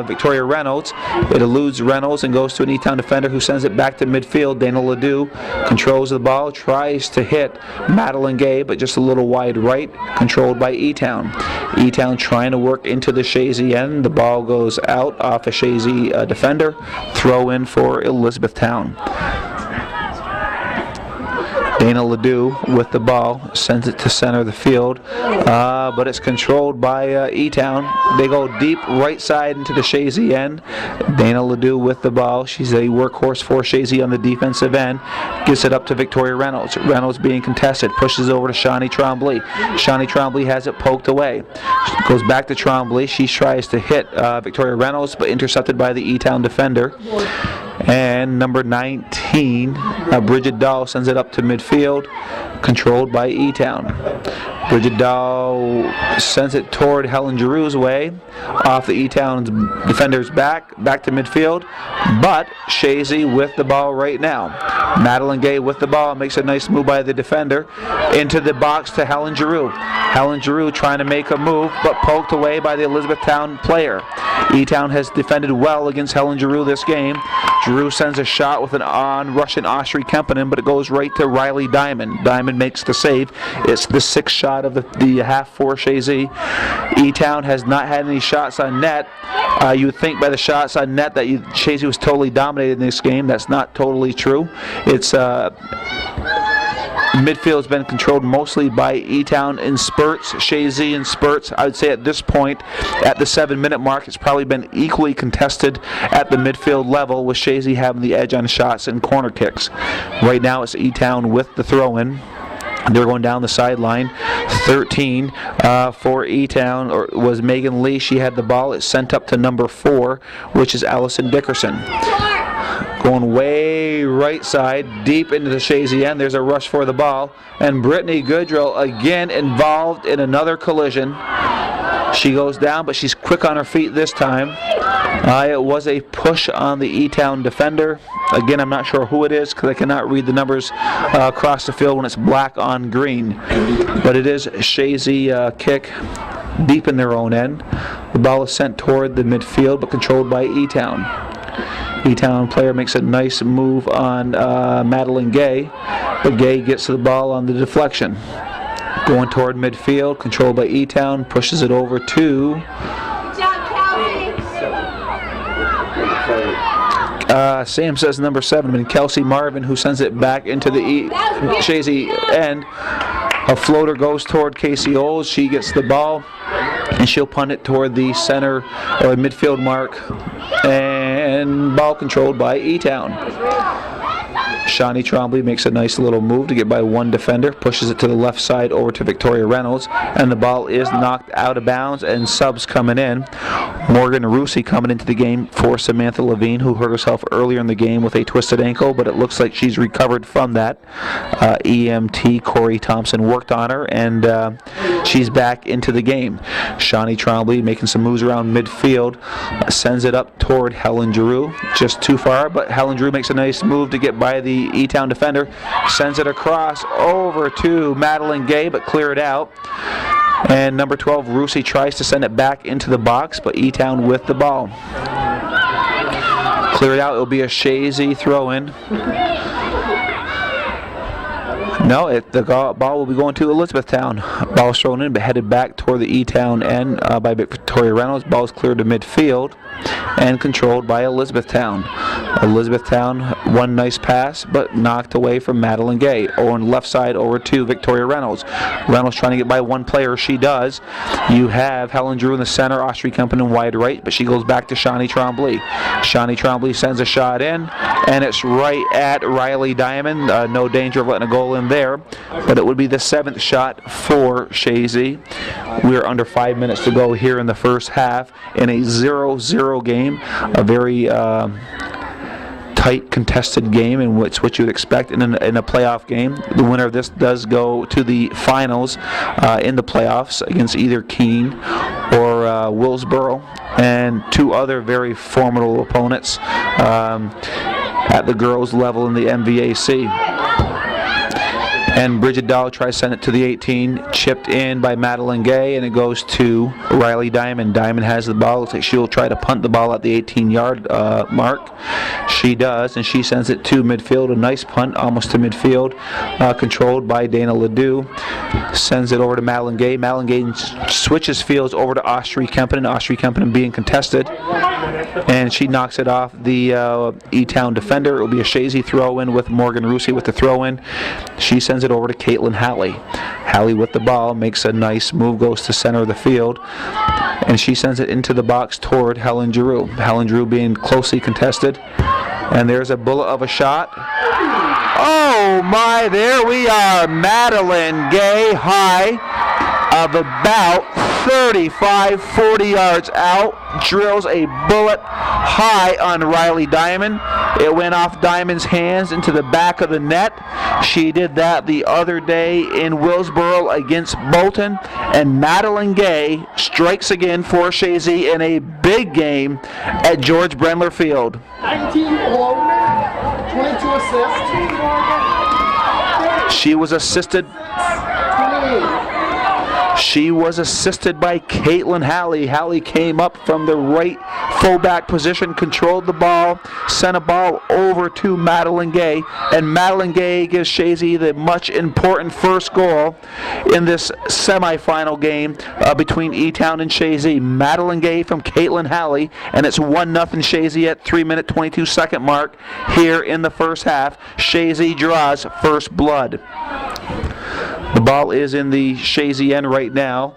Victoria Reynolds. It eludes Reynolds and goes to an E-Town defender who sends it back to midfield. Dana Ledoux controls the ball, tries to hit Madeline Gay, but just a little wide right, controlled by E-Town. E-Town trying to work into the Chazy end. The ball goes out off a Chazy defender. Throw in for Elizabethtown. Dana Ledoux with the ball, sends it to center of the field, but it's controlled by E-Town. They go deep right side into the Chazy end. Dana Ledoux with the ball. She's a workhorse for Chazy on the defensive end. Gets it up to Victoria Reynolds. Reynolds being contested. Pushes over to Shawnee Trombley. Shawnee Trombley has it poked away. Goes back to Trombley. She tries to hit Victoria Reynolds, but intercepted by the E-Town defender. And number 19, Bridget Dahl, sends it up to midfield, controlled by E-Town. Bridget Dahl sends it toward Helen Giroux's way, off the E-Town's defender's back to midfield, but Chazy with the ball right now. Madeline Gay with the ball, makes a nice move by the defender, into the box to Helen Giroux. Helen Giroux trying to make a move, but poked away by the Elizabethtown player. E-Town has defended well against Helen Giroux this game. Giroux sends a shot with an on-Russian Austri Kempinen, but it goes right to Riley Diamond. Diamond makes the save. It's the sixth shot of the half for Chazy. E-Town has not had any shots on net. You would think by the shots on net that Chazy was totally dominated in this game. That's not totally true. It's midfield has been controlled mostly by E-Town in spurts, Chazy in spurts. I would say at this point, at the 7-minute mark, it's probably been equally contested at the midfield level, with Chazy having the edge on shots and corner kicks. Right now it's E-Town with the throw-in. They're going down the sideline. 13 for E-Town was Megan Lee. She had the ball. It's sent up to number 4, which is Allison Dickerson. Going way right side, deep into the Chazy end. There's a rush for the ball. And Brittany Goodrill again involved in another collision. She goes down, but she's quick on her feet this time. It was a push on the E-Town defender. Again, I'm not sure who it is because I cannot read the numbers across the field when it's black on green. But it is a Chazy kick deep in their own end. The ball is sent toward the midfield, but controlled by E-Town. E-Town player makes a nice move on Madeline Gay, but Gay gets to the ball on the deflection. Going toward midfield, controlled by E-Town, pushes it over to Sam says number 7, and Kelsey Marvin, who sends it back into the Chazy end. A floater goes toward Casey Oles. She gets the ball, and she'll punt it toward the center or midfield mark, and ball controlled by E-Town. Shawnee Trombley makes a nice little move to get by one defender, pushes it to the left side over to Victoria Reynolds, and the ball is knocked out of bounds, and subs coming in. Morgan Rusi coming into the game for Samantha Levine, who hurt herself earlier in the game with a twisted ankle, but it looks like she's recovered from that. EMT Corey Thompson worked on her, and she's back into the game. Shawnee Trombley making some moves around midfield, sends it up toward Helen Giroux, just too far, but Helen Giroux makes a nice move to get by the E-Town defender, sends it across over to Madeline Gay, but clear it out. And number 12, Rusi, tries to send it back into the box, but E-Town with the ball. Clear it out. It'll be a Chazy throw-in. No, the ball will be going to Elizabethtown. Ball thrown in, but headed back toward the E-Town end by Victoria Reynolds. Ball is cleared to midfield and controlled by Elizabethtown. Elizabethtown, one nice pass, but knocked away from Madeline Gay. On left side over to Victoria Reynolds. Reynolds trying to get by one player. She does. You have Helen Giroux in the center, Austri Kempinen wide right, but she goes back to Shawnee Trombley. Shawnee Trombley sends a shot in, and it's right at Riley Diamond. No danger of letting a goal in there, but it would be the 7th shot for Chazy. We're under 5 minutes to go here in the first half in a 0-0 game. A very tight, contested game, and it's what you would expect in a playoff game. The winner of this does go to the finals in the playoffs against either Keene or Willsboro, and 2 other very formidable opponents at the girls' level in the MVAC. And Bridget Dahl tries to send it to the 18, chipped in by Madeline Gay, and it goes to Riley Diamond. Diamond has the ball. Looks like she'll try to punt the ball at the 18-yard mark. She does, and she sends it to midfield. A nice punt, almost to midfield, controlled by Dana Ledoux. Sends it over to Madeline Gay. Madeline Gay switches fields over to Austri Kempinen. Austri Kempinen being contested, and she knocks it off the E-Town defender. It will be a Chazy throw-in with Morgan Rusi with the throw-in. She sends it over to Caitlin Halley. Halley with the ball makes a nice move, goes to center of the field, and she sends it into the box toward Helen Giroux. Helen Giroux being closely contested, and there's a bullet of a shot. Oh my, there we are. Madeline Gay high of about 35, 40 yards out. Drills a bullet high on Riley Diamond. It went off Diamond's hands into the back of the net. She did that the other day in Willsboro against Bolton. And Madeline Gay strikes again for Chazy in a big game at George Brendler Field. 19 alone, 22 assists. She was assisted. 28. She was assisted by Caitlin Halley. Halley came up from the right fullback position, controlled the ball, sent a ball over to Madeline Gay, and Madeline Gay gives Chazy the much important first goal in this semifinal game between E-Town and Chazy. Madeline Gay from Caitlin Halley, and it's 1-0 Chazy at 3-minute 22-second mark here in the first half. Chazy draws first blood. The ball is in the Chazy end right now.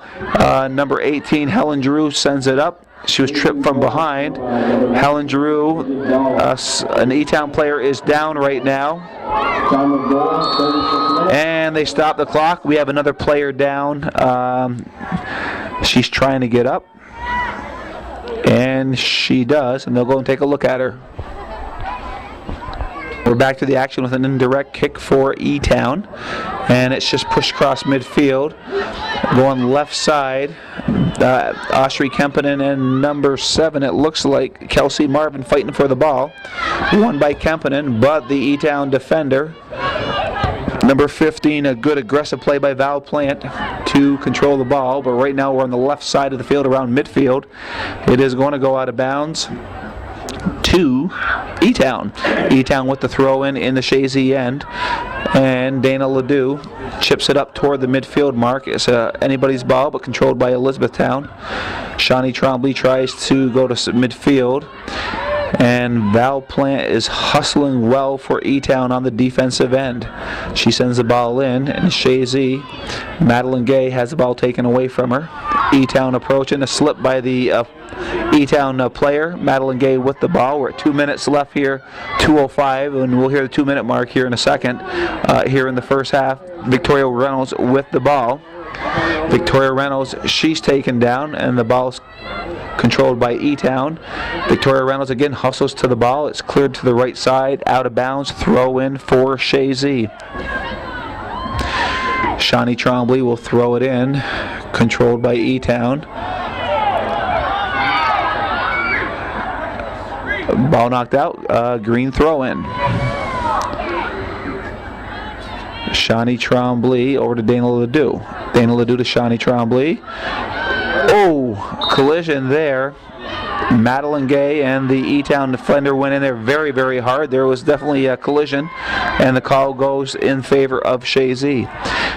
Number 18, Helen Drew, sends it up. She was tripped from behind. Helen Drew, an E-Town player, is down right now. And they stop the clock. We have another player down. She's trying to get up. And she does, and they'll go and take a look at her. We're back to the action with an indirect kick for E-Town, and it's just pushed across midfield. Going left side, Austri Kempinen and number 7, it looks like Kelsey Marvin fighting for the ball. Won by Kempinen, but the E-Town defender, number 15, a good aggressive play by Val Plant to control the ball, but right now we're on the left side of the field around midfield. It is going to go out of bounds to E-Town. E-Town with the throw in the Chazy end, and Dana Ledoux chips it up toward the midfield mark. It's anybody's ball, but controlled by Elizabethtown. Shawnee Trombley tries to go to midfield, and Val Plant is hustling well for E-Town on the defensive end. She sends the ball in, and Chazy, Madeline Gay has the ball taken away from her. E-Town approaching, a slip by the E-Town player. Madeline Gay with the ball. We're at 2 minutes left here, 2:05, and we'll hear the 2-minute mark here in a second. Here in the first half, Victoria Reynolds with the ball. Victoria Reynolds, she's taken down, and the ball's controlled by E-Town. Victoria Reynolds again hustles to the ball. It's cleared to the right side, out of bounds, throw in for Chazy. Shawnee Trombley will throw it in, controlled by E-Town. Ball knocked out, green throw in. Shawnee Trombley over to Dana Ledoux. Dana Ledoux to Shawnee Trombley. Oh, collision there. Madeline Gay and the E-Town defender went in there very, very hard. There was definitely a collision, and the call goes in favor of Chazy.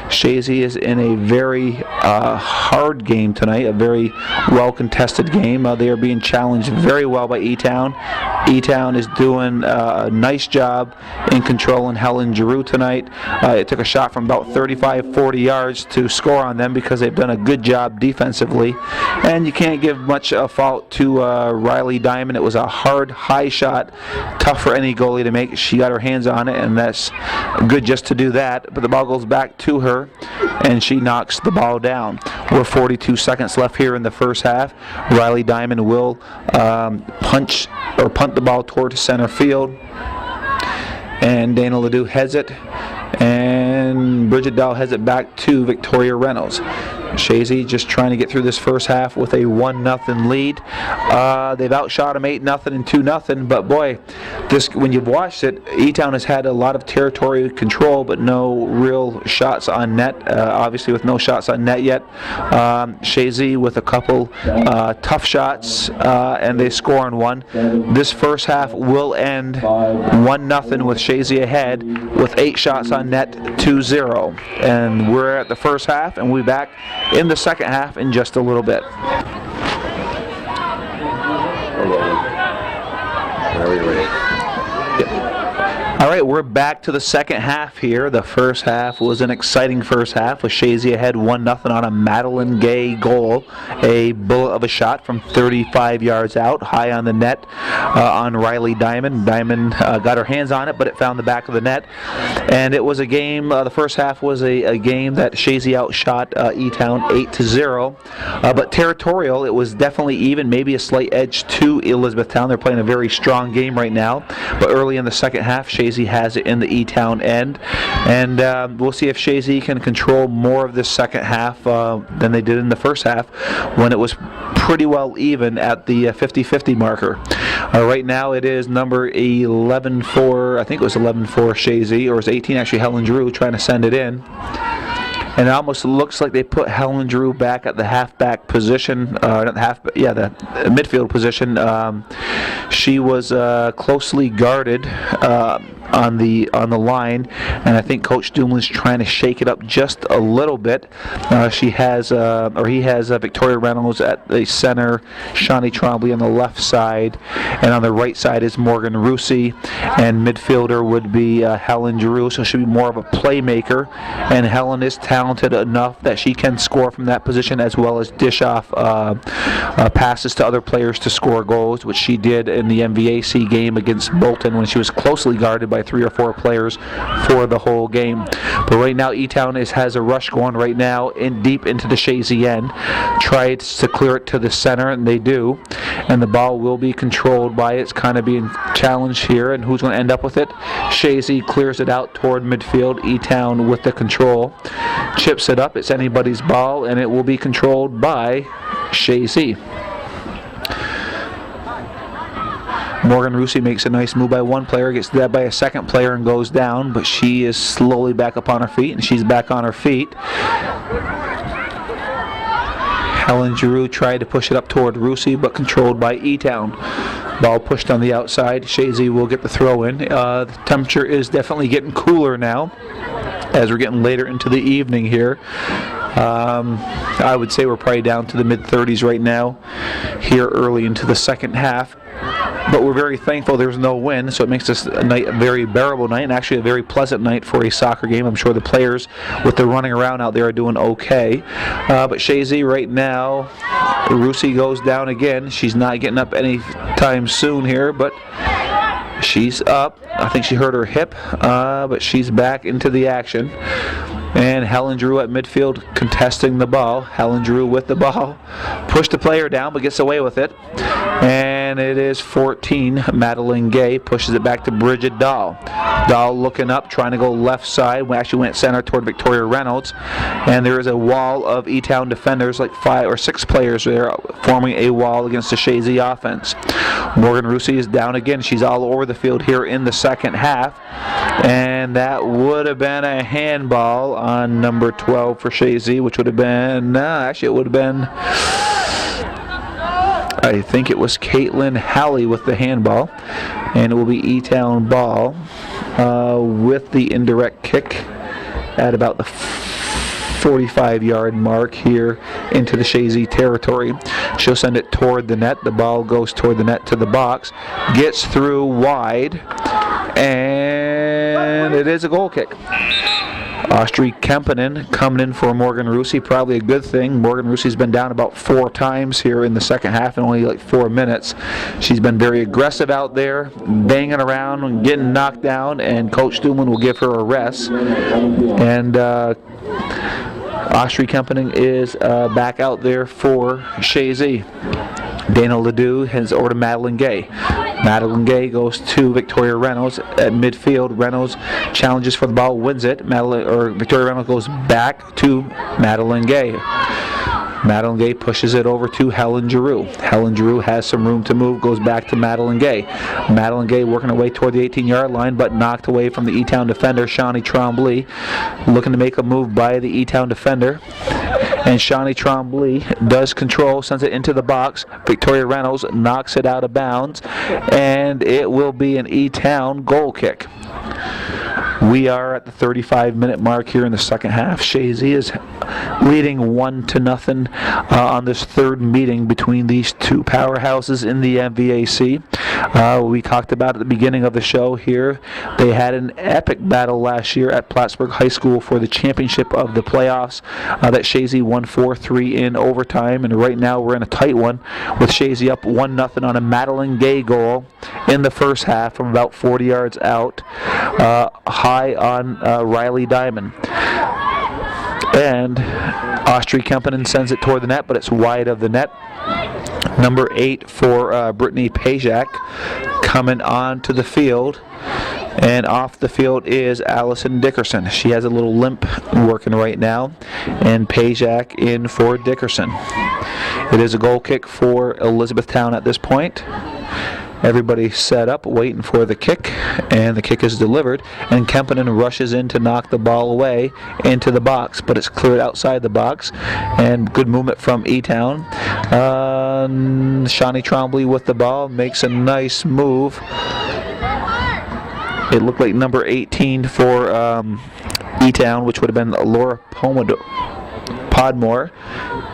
Chazy is in a very hard game tonight, a very well-contested game. They are being challenged very well by E-Town. E-Town is doing a nice job in controlling Helen Giroux tonight. It took a shot from about 35, 40 yards to score on them because they've done a good job defensively. And you can't give much fault to Riley Diamond. It was a hard, high shot, tough for any goalie to make. She got her hands on it, and that's good just to do that. But the ball goes back to her, and she knocks the ball down. We're 42 seconds left here in the first half. Riley Diamond will punt the ball toward center field, and Dana Ledoux heads it, and Bridget Dow heads it back to Victoria Reynolds. Chazy just trying to get through this first half with a 1-0 lead. They've outshot them 8-0 and 2-0, but boy, when you've watched it, E-Town has had a lot of territory control, but no real shots on net. Obviously, with no shots on net yet. Chazy with a couple tough shots, and they score on one. This first half will end 1-0 with Chazy ahead with 8 shots on net, 2-0. And we're at the first half, and we'll be back in the second half in just a little bit. All right, we're back to the second half here. The first half was an exciting first half with Chazy ahead 1-0 on a Madeline Gay goal. A bullet of a shot from 35 yards out, high on the net on Riley Diamond. Diamond got her hands on it, but it found the back of the net. And it was a game, the first half was a game that Chazy outshot E-Town 8-0. But territorial, it was definitely even, maybe a slight edge to Elizabethtown. They're playing a very strong game right now. But early in the second half, Chazy has it in the E-Town end, and we'll see if Chazy can control more of this second half than they did in the first half when it was pretty well even at the 50-50 marker. Right now it is number 11-4, I think it was 11-4 Chazy, or it was 18 actually Helen Drew trying to send it in. And it almost looks like they put Helen Drew back at the halfback position, not the midfield position. She was closely guarded on the line, and I think Coach Dumoulin trying to shake it up just a little bit. He has Victoria Reynolds at the center, Shawnee Trombley on the left side, and on the right side is Morgan Rusi, and midfielder would be Helen Drew, so she'll be more of a playmaker, and Helen is talented enough that she can score from that position as well as dish off passes to other players to score goals, which she did in the MVAC game against Bolton when she was closely guarded by 3 or 4 players for the whole game. But right now E-Town has a rush going right now deep into the Chazy end. Tries to clear it to the center, and they do. And the ball will be controlled by it's kind of being challenged here, and who's going to end up with it? Chazy clears it out toward midfield. E-Town with the control. Chips it up. It's anybody's ball, and it will be controlled by Chazy. Morgan Rusi makes a nice move by one player, gets that by a second player and goes down, but she is slowly back up on her feet, and she's back on her feet. Helen Giroux tried to push it up toward Rusi, but controlled by E-Town. Ball pushed on the outside. Chazy will get the throw in. The temperature is definitely getting cooler now as we're getting later into the evening here. I would say we're probably down to the mid-30s right now here early into the second half. But we're very thankful there's no wind, so it makes this night a very bearable night and actually a very pleasant night for a soccer game. I'm sure the players with the running around out there are doing okay. But Chazy right now, Rusi goes down again. She's not getting up anytime soon here, but she's up. I think she hurt her hip, but she's back into the action. And Helen Drew at midfield contesting the ball. Helen Drew with the ball. Pushed the player down, but gets away with it. And it is 14. Madeline Gay pushes it back to Bridget Dahl. Dahl looking up, trying to go left side. We actually went center toward Victoria Reynolds. And there is a wall of E-Town defenders, like 5 or 6 players there, forming a wall against the Chazy offense. Morgan Rusi is down again. She's all over the field here in the second half. And that would have been a handball on number 12 for Chazy, which would have been, actually it would have been, I think it was Caitlin Halley with the handball, and it will be E-Town ball with the indirect kick at about the 45-yard mark here into the Chazy territory. She'll send it toward the net. The ball goes toward the net to the box, gets through wide, and it is a goal kick. Austri Kempinen coming in for Morgan Rusi, probably a good thing. Morgan Rusi's been down about 4 times here in the second half in only like 4 minutes. She's been very aggressive out there, banging around and getting knocked down, and Coach Dumoulin will give her a rest. And Austri Kempinen is back out there for Chazy. Dana Ledoux has over to Madeline Gay. Madeline Gay goes to Victoria Reynolds at midfield. Reynolds challenges for the ball, wins it. Victoria Reynolds goes back to Madeline Gay. Madeline Gay pushes it over to Helen Giroux. Helen Giroux has some room to move, goes back to Madeline Gay. Madeline Gay working her way toward the 18-yard line, but knocked away from the E-Town defender, Shawnee Trombley. Looking to make a move by the E-Town defender. And Shawnee Trombley does control, sends it into the box. Victoria Reynolds knocks it out of bounds, and it will be an E-Town goal kick. We are at the 35-minute mark here in the second half. Chazy is leading 1-0 on this third meeting between these two powerhouses in the MVAC. We talked about at the beginning of the show here, they had an epic battle last year at Plattsburgh High School for the championship of the playoffs that Chazy won 4-3 in overtime, and right now we're in a tight one with Chazy up 1-0 on a Madeline Gay goal in the first half from about 40 yards out, high on Riley Diamond. And Austri Kempinen sends it toward the net, but it's wide of the net. Number 8 for Brittany Pajak coming onto the field. And off the field is Allison Dickerson. She has a little limp working right now. And Pajak in for Dickerson. It is a goal kick for Elizabethtown at this point. Everybody set up, waiting for the kick, and the kick is delivered, and Kempinen rushes in to knock the ball away into the box, but it's cleared outside the box, and good movement from E-Town. Shawnee Trombley with the ball, makes a nice move. It looked like number 18 for E-Town, which would have been Laura Podmore,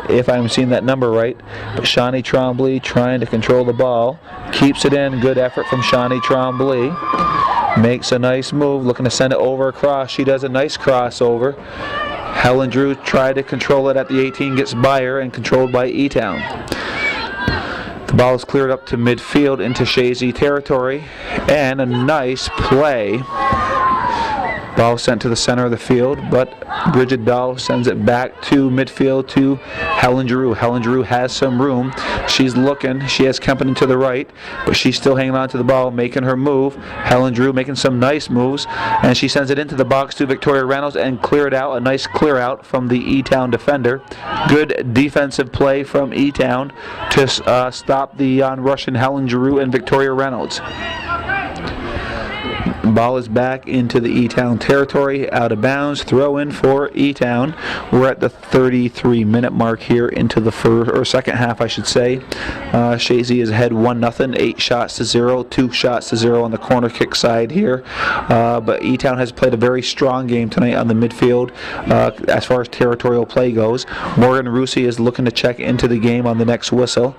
if I'm seeing that number right. But Shawnee Trombley trying to control the ball. Keeps it in. Good effort from Shawnee Trombley. Makes a nice move. Looking to send it over across. She does a nice crossover. Helen Drew tried to control it at the 18. Gets by her and controlled by E-Town. The ball is cleared up to midfield into Chazy territory. And a nice play. Ball sent to the center of the field, but Bridget Dahl sends it back to midfield to Helen Drew. Helen Drew has some room. She's looking. She has Kempinen to the right, but she's still hanging on to the ball, making her move. Helen Drew making some nice moves, and she sends it into the box to Victoria Reynolds and clear it out. A nice clear out from the E-Town defender. Good defensive play from E-Town to stop the on-rushing Helen Drew and Victoria Reynolds. Ball is back into the E-Town territory, out of bounds, throw in for E-Town. We're at the 33-minute mark here into the second half, I should say. Chazy is ahead 1-0, 8 shots to 0, 2 shots to 0 on the corner kick side here. But E-Town has played a very strong game tonight on the midfield as far as territorial play goes. Morgan Rusi is looking to check into the game on the next whistle.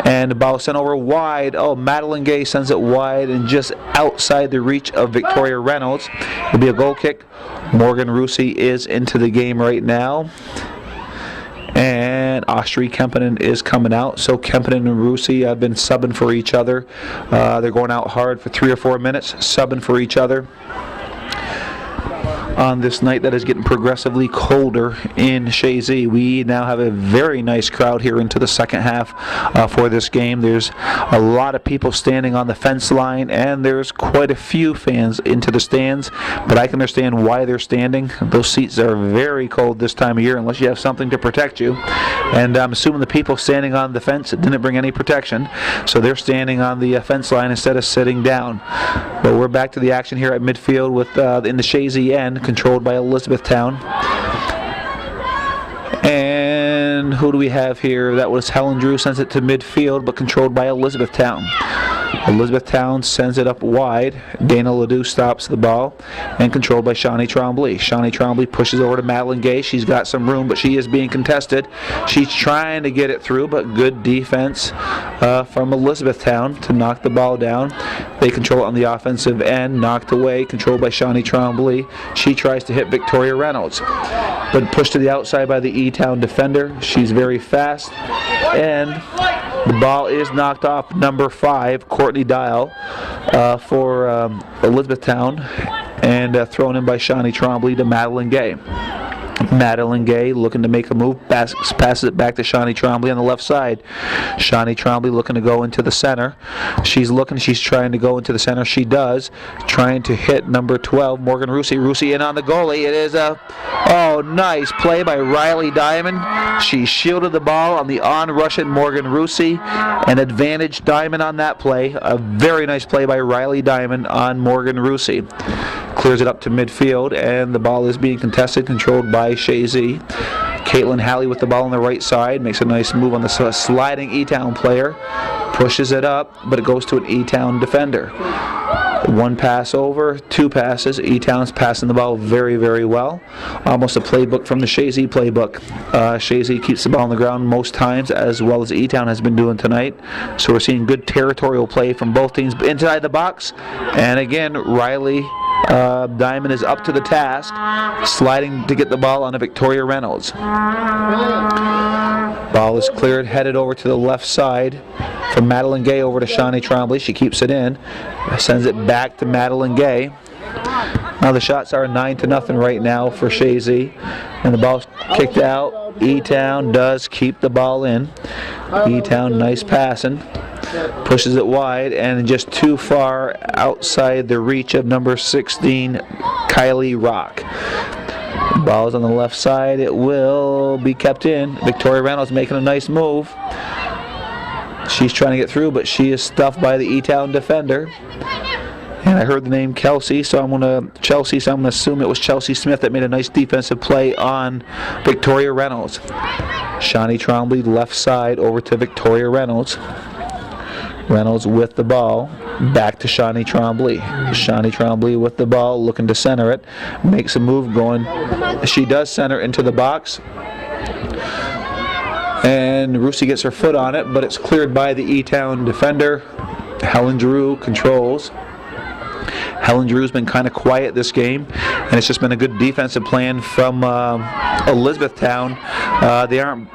And the ball sent over wide. Oh, Madeline Gay sends it wide and just outside the reach of Victoria Reynolds. It'll be a goal kick. Morgan Rusi is into the game right now. And Austri Kempinen is coming out. So Kempinen and Rusi have been subbing for each other. They're going out hard for 3 or 4 minutes, subbing for each other on this night that is getting progressively colder in Chazy. We now have a very nice crowd here into the second half for this game. There's a lot of people standing on the fence line, and there's quite a few fans into the stands, but I can understand why they're standing. Those seats are very cold this time of year unless you have something to protect you, and I'm assuming the people standing on the fence didn't bring any protection, so they're standing on the fence line instead of sitting down. But we're back to the action here at midfield with in the Chazy end, controlled by Elizabethtown. And who do we have here? That was Helen Drew, sends it to midfield, but controlled by Elizabethtown. Elizabethtown sends it up wide. Dana Ledoux stops the ball and controlled by Shawnee Trombley. Shawnee Trombley pushes over to Madeline Gay. She's got some room, but she is being contested. She's trying to get it through, but good defense from Elizabethtown to knock the ball down. They control it on the offensive end, knocked away, controlled by Shawnee Trombley. She tries to hit Victoria Reynolds, but pushed to the outside by the E-Town defender. She's very fast, and the ball is knocked off number 5, Courtney Dial, for Elizabethtown, and thrown in by Shawnee Trombley to Madeline Gay. Madeline Gay looking to make a move, passes it back to Shawnee Trombley on the left side. Shawnee Trombley looking to go into the center. She's trying to go into the center. She does. Trying to hit number 12, Morgan Rusi. Rusi in on the goalie. It is a nice play by Riley Diamond. She shielded the ball on the on-rushing Morgan Rusi. An advantage Diamond on that play. A very nice play by Riley Diamond on Morgan Rusi. Clears it up to midfield, and the ball is being contested, controlled by Chazy. Caitlin Halley with the ball on the right side, makes a nice move on the sliding E-Town player, pushes it up, but it goes to an E-Town defender. One pass over, two passes. E-Town's passing the ball very, very well. Almost a playbook from the Chazy playbook. Chazy keeps the ball on the ground most times, as well as E-Town has been doing tonight. So we're seeing good territorial play from both teams inside the box. And again, Riley Diamond is up to the task, sliding to get the ball on to Victoria Reynolds. Ball is cleared, headed over to the left side from Madeline Gay over to Shawnee Trombley. She keeps it in, sends it back to Madeline Gay. Now the shots are 9-0 right now for Chazy, and the ball's kicked out. E-Town does keep the ball in. E-Town, nice passing. Pushes it wide and just too far outside the reach of number 16, Kylie Rock. Ball's on the left side. It will be kept in. Victoria Reynolds making a nice move. She's trying to get through, but she is stuffed by the E-Town defender. And I heard the name Chelsea, so I'm going to assume it was Chelsea Smith that made a nice defensive play on Victoria Reynolds. Shawnee Trombley left side over to Victoria Reynolds. Reynolds with the ball, back to Shawnee Trombley. Shawnee Trombley with the ball, looking to center it. Makes a move going. She does center into the box. And Rusi gets her foot on it, but it's cleared by the E-Town defender. Helen Drew controls. Helen Drew's been kind of quiet this game, and it's just been a good defensive plan from Elizabethtown. They aren't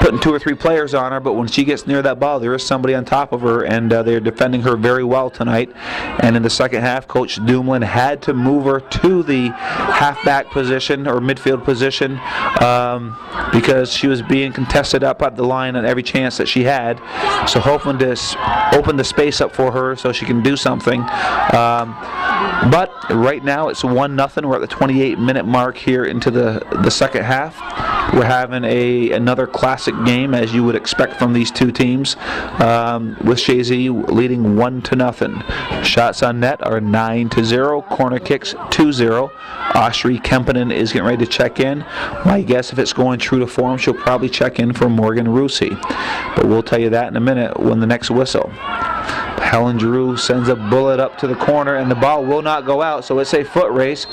putting 2 or 3 players on her, but when she gets near that ball, there is somebody on top of her, and they're defending her very well tonight. And in the second half, Coach Dumoulin had to move her to the halfback position or midfield position because she was being contested up at the line on every chance that she had. So hoping to open the space up for her so she can do something. But right now it's 1-0. We're at the 28-minute mark here into the second half. We're having another classic game, as you would expect from these two teams, with Chazy leading 1-0. Shots on net are 9-0. Corner kicks 2-0. Austri Kempinen is getting ready to check in. My guess, if it's going true to form, she'll probably check in for Morgan Rusi. But we'll tell you that in a minute when the next whistle. Helen Drew sends a bullet up to the corner, and the ball will not go out, so it's a foot race.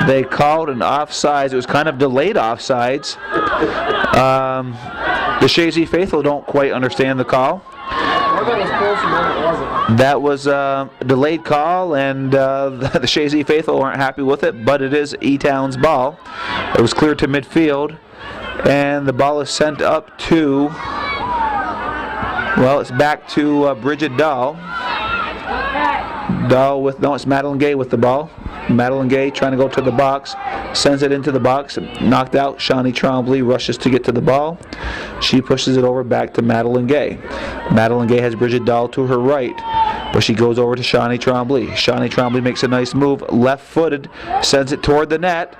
They called an offsides. It was kind of delayed offsides. The Chazy faithful don't quite understand the call. That was a delayed call, and the Chazy faithful aren't happy with it, but it is E-Town's ball. It was cleared to midfield, and the ball is sent up to, well, it's back to Bridget Dahl. It's Madeline Gay with the ball. Madeline Gay trying to go to the box, sends it into the box, knocked out. Shawnee Trombley rushes to get to the ball. She pushes it over back to Madeline Gay. Madeline Gay has Bridget Dahl to her right, but she goes over to Shawnee Trombley. Shawnee Trombley makes a nice move, left-footed, sends it toward the net,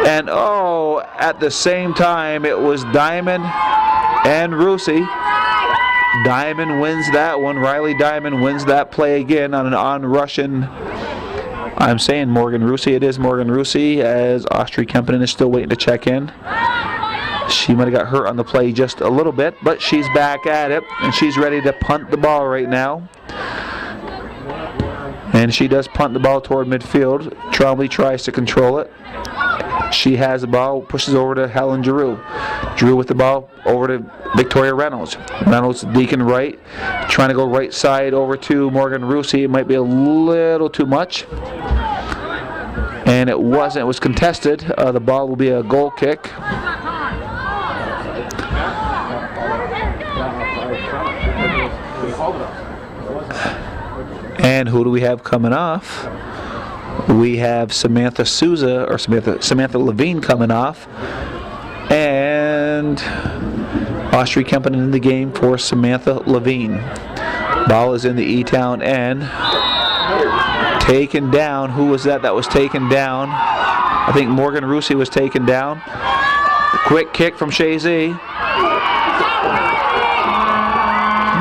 and at the same time it was Diamond and Rusi. Diamond wins that one. Riley Diamond wins that play again on an on-Russian. I'm saying Morgan Rusi. It is Morgan Rusi, as Austri Kempinen is still waiting to check in. She might have got hurt on the play just a little bit, but she's back at it, and she's ready to punt the ball right now. And she does punt the ball toward midfield. Trombley tries to control it. She has the ball, pushes over to Helen Drew. Drew with the ball over to Victoria Reynolds. Reynolds deacon right, trying to go right side over to Morgan Rusi. It might be a little too much. And it wasn't. It was contested. The ball will be a goal kick. And who do we have coming off? We have Samantha Levine coming off, and Austri Kempinen in the game for Samantha Levine. Ball is in the E-Town end. Taken down. Who was that was taken down? I think Morgan Rusi was taken down. Quick kick from Chazy.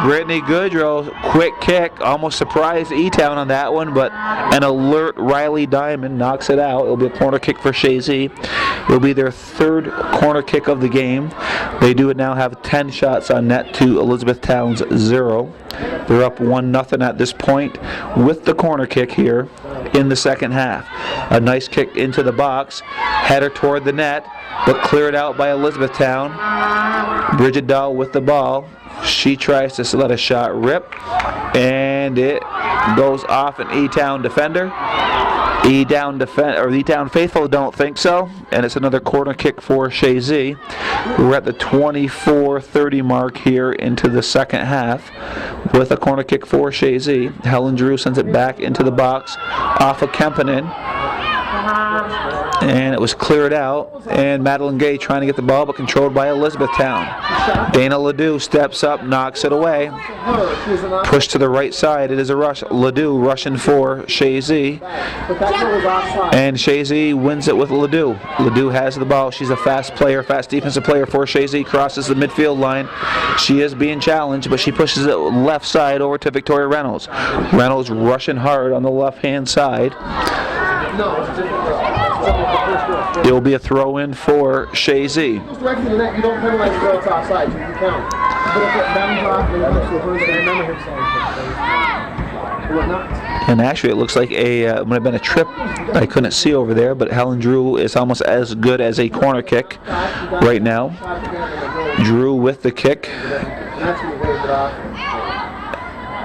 Brittany Goodrow, quick kick, almost surprised E-Town on that one, but an alert Riley Diamond knocks it out. It'll be a corner kick for Chazy. It'll be their third corner kick of the game. They do now have 10 shots on net to Elizabethtown's 0. They're up 1-0 at this point with the corner kick here in the second half. A nice kick into the box, header toward the net, but cleared out by Elizabethtown. Bridget Dahl with the ball. She tries to let a shot rip, and it goes off an E-Town defender. E-Town faithful don't think so, and it's another corner kick for Chazy. We're at the 24-30 mark here into the second half with a corner kick for Chazy. Helen Drew sends it back into the box off of Kempinen, and it was cleared out, and Madeline Gay trying to get the ball, but controlled by Elizabethtown. Dana Ledoux steps up, knocks it away. Push to the right side. It is a rush. Ledoux rushing for Chazy, and Chazy wins it with Ledoux. Ledoux has the ball. She's a fast player, fast defensive player for Chazy. Crosses the midfield line. She is being challenged, but she pushes it left side over to Victoria Reynolds. Reynolds rushing hard on the left-hand side. It will be a throw-in for Chazy. You don't penalize the goal offside, you can count. But if it bounds off, then it's the first, I remember him saying whatnot. And actually, it looks like it might have been a trip I couldn't see over there, but Helen Drew is almost as good as a corner kick right now. Drew with the kick.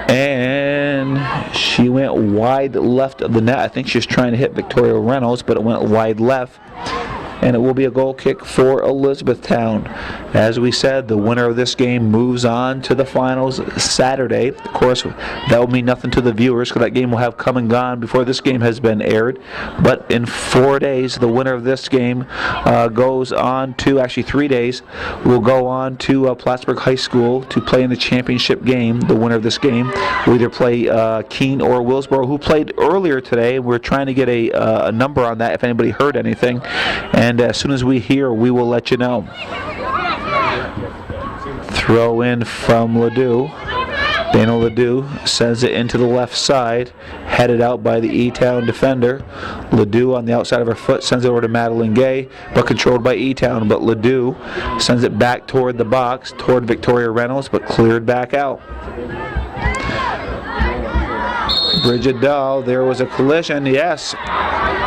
And she went wide left of the net. I think she was trying to hit Victoria Reynolds, but it went wide left. And it will be a goal kick for Elizabethtown. As we said, the winner of this game moves on to the finals Saturday. Of course, that will mean nothing to the viewers because that game will have come and gone before this game has been aired. But in 4 days, the winner of this game goes on to, actually 3 days, will go on to Plattsburgh High School to play in the championship game. The winner of this game will either play Keene or Willsboro, who played earlier today. We're trying to get a number on that if anybody heard anything. And as soon as we hear, we will let you know. Throw in from Ledoux. Dana Ledoux sends it into the left side, headed out by the E-Town defender. Ledoux on the outside of her foot sends it over to Madeline Gay, but controlled by E-Town. But Ledoux sends it back toward the box, toward Victoria Reynolds, but cleared back out. Bridget Dahl, there was a collision, yes.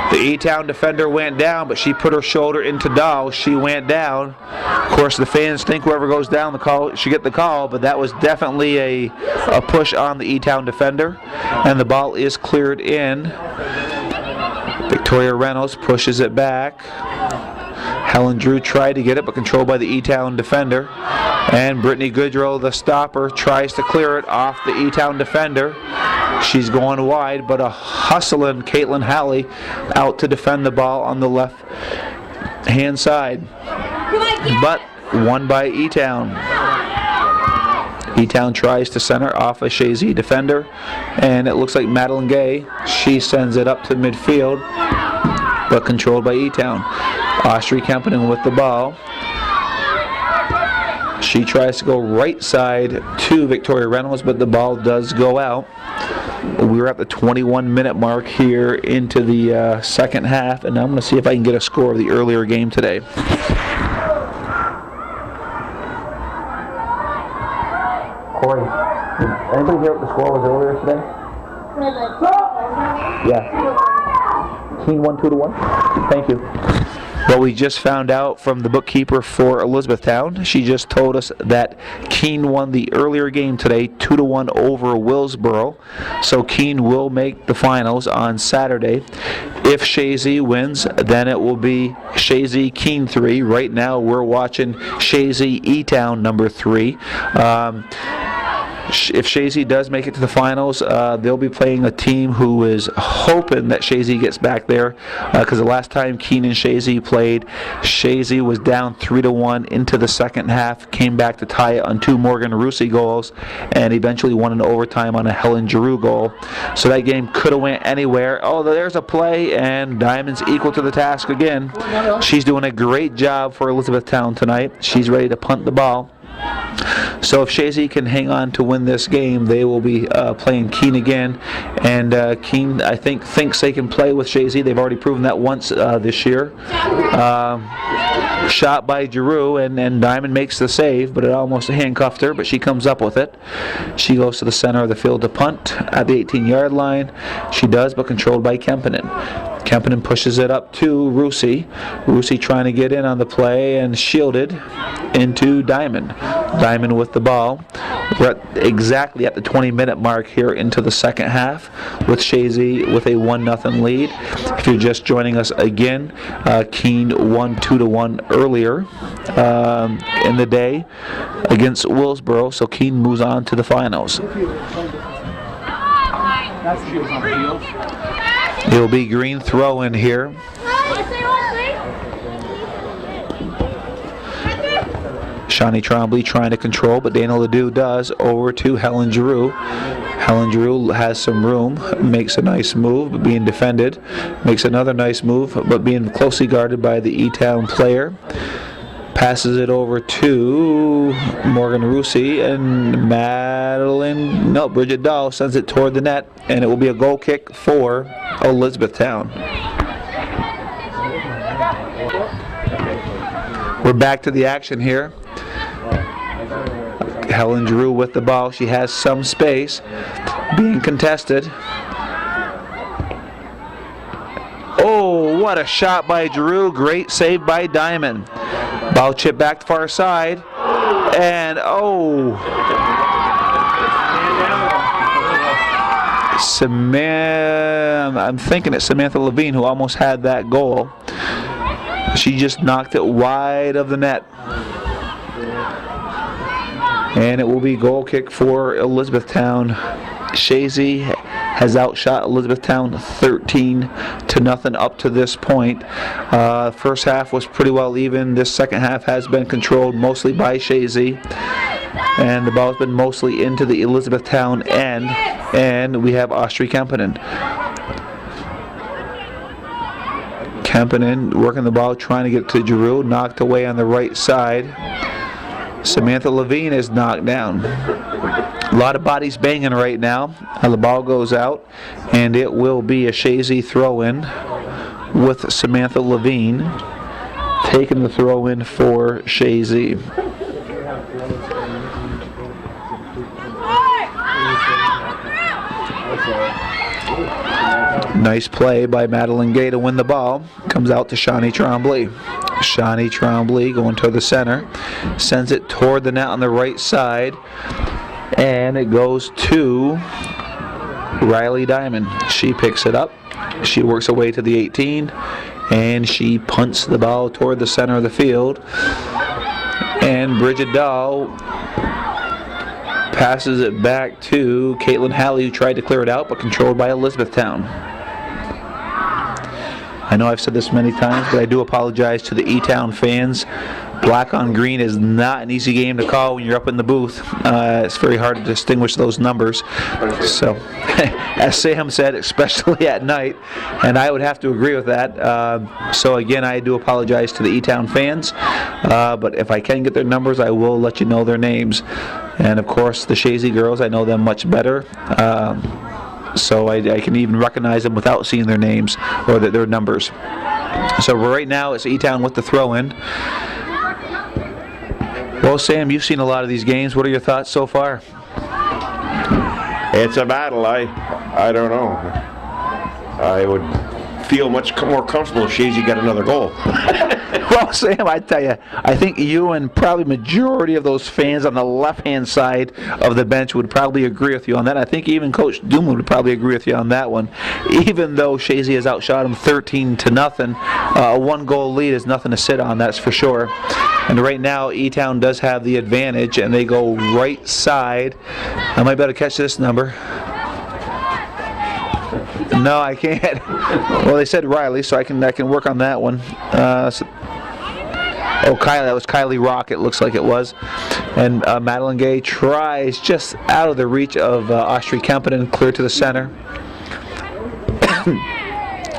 The E-Town defender went down, but she put her shoulder into Dahl. She went down. Of course, the fans think whoever goes down the call should get the call, but that was definitely a push on the E-Town defender, and the ball is cleared in. Victoria Reynolds pushes it back. Helen Drew tried to get it, but controlled by the E-Town defender. And Brittany Goodrow, the stopper, tries to clear it off the E-Town defender. She's going wide, but a hustling Caitlin Halley out to defend the ball on the left-hand side. But won by E-Town. E-Town tries to center off a Chazy defender, and it looks like Madeline Gay. She sends it up to midfield, but controlled by E-Town. Austria Kempinen with the ball. She tries to go right side to Victoria Reynolds, but the ball does go out. We're at the 21-minute mark here into the second half, and I'm going to see if I can get a score of the earlier game today. Corey, did anybody hear what the score was earlier today? Yeah. Keene won 2-1. Thank you. Well, we just found out from the bookkeeper for Elizabethtown. She just told us that Keene won the earlier game today, 2-1 over Willsboro. So Keene will make the finals on Saturday. If Chazy wins, then it will be Chazy Keene 3. Right now, we're watching Chazy E-Town number 3. If Chazy does make it to the finals, they'll be playing a team who is hoping that Chazy gets back there, because the last time Keene and Chazy played, Chazy was down 3-1 into the second half, came back to tie it on 2 Morgan Russi goals, and eventually won in overtime on a Helen Giroux goal. So that game could have went anywhere. Oh, there's a play, and Diamond's equal to the task again. She's doing a great job for Elizabethtown tonight. She's ready to punt the ball. So if Chazy can hang on to win this game, they will be playing Keene again. And Keene, I think, thinks they can play with Chazy. They've already proven that once this year. Shot by Giroux, and Diamond makes the save, but it almost handcuffed her, but she comes up with it. She goes to the center of the field to punt at the 18-yard line. She does, but controlled by Kempinen. Kempinen pushes it up to Russi. Russi trying to get in on the play and shielded into Diamond. Diamond with the ball. We're exactly at the 20-minute mark here into the second half with Chazy with a 1-0 lead. If you're just joining us again, Keene won 2-1 earlier in the day against Willsboro, so Keene moves on to the finals. It will be green throw in here. Shawnee Trombley trying to control, but Dana Ledoux does over to Helen Giroux. Helen Giroux has some room, makes a nice move, but being defended. Makes another nice move, but being closely guarded by the E-Town player. Passes it over to Morgan Russi, and Bridget Dahl sends it toward the net, and it will be a goal kick for Elizabethtown. We're back to the action here. Helen Giroux with the ball. She has some space, being contested. Oh, what a shot by Giroux. Great save by Diamond. Ball chipped back to far side. And I'm thinking it's Samantha Levine who almost had that goal. She just knocked it wide of the net. And it will be goal kick for Elizabethtown. Chazy has outshot Elizabethtown 13-0 up to this point. First half was pretty well even. This second half has been controlled mostly by Chazy. And the ball's been mostly into the Elizabethtown end. And we have Austri Kempinen. Kempinen working the ball, trying to get to Giroux. Knocked away on the right side. Samantha Levine is knocked down. A lot of bodies banging right now. The ball goes out, and it will be a Chazy throw-in with Samantha Levine taking the throw-in for Chazy. Nice play by Madeline Gay to win the ball. Comes out to Shawnee Trombley. Shawnee Trombley going to the center. Sends it toward the net on the right side. And it goes to Riley Diamond. She picks it up. She works her way to the 18. And she punts the ball toward the center of the field. And Bridget Dahl passes it back to Caitlin Halley, who tried to clear it out, but controlled by Elizabethtown. I know I've said this many times, but I do apologize to the E-Town fans. Black on green is not an easy game to call when you're up in the booth. It's very hard to distinguish those numbers. So, as Sam said, especially at night, and I would have to agree with that. So again, I do apologize to the E-Town fans, but if I can get their numbers, I will let you know their names. And of course, the Chazy girls, I know them much better. So I can even recognize them without seeing their names or their numbers. So right now it's E-Town with the throw-in. Well, Sam, you've seen a lot of these games. What are your thoughts so far? It's a battle. I don't know. I would feel much more comfortable if Chazy got another goal. Well, Sam, I tell you, I think you and probably majority of those fans on the left-hand side of the bench would probably agree with you on that. I think even Coach Dumoulin would probably agree with you on that one. Even though Chazy has outshot him 13-0, a one-goal lead is nothing to sit on, that's for sure. And right now, E-Town does have the advantage, and they go right side. I might be able to catch this number. No, I can't. Well, they said Riley, so I can work on that one. Kylie, that was Kylie Rock, it looks like it was. And Madeline Gay tries just out of the reach of Austri Kempinen, clear to the center.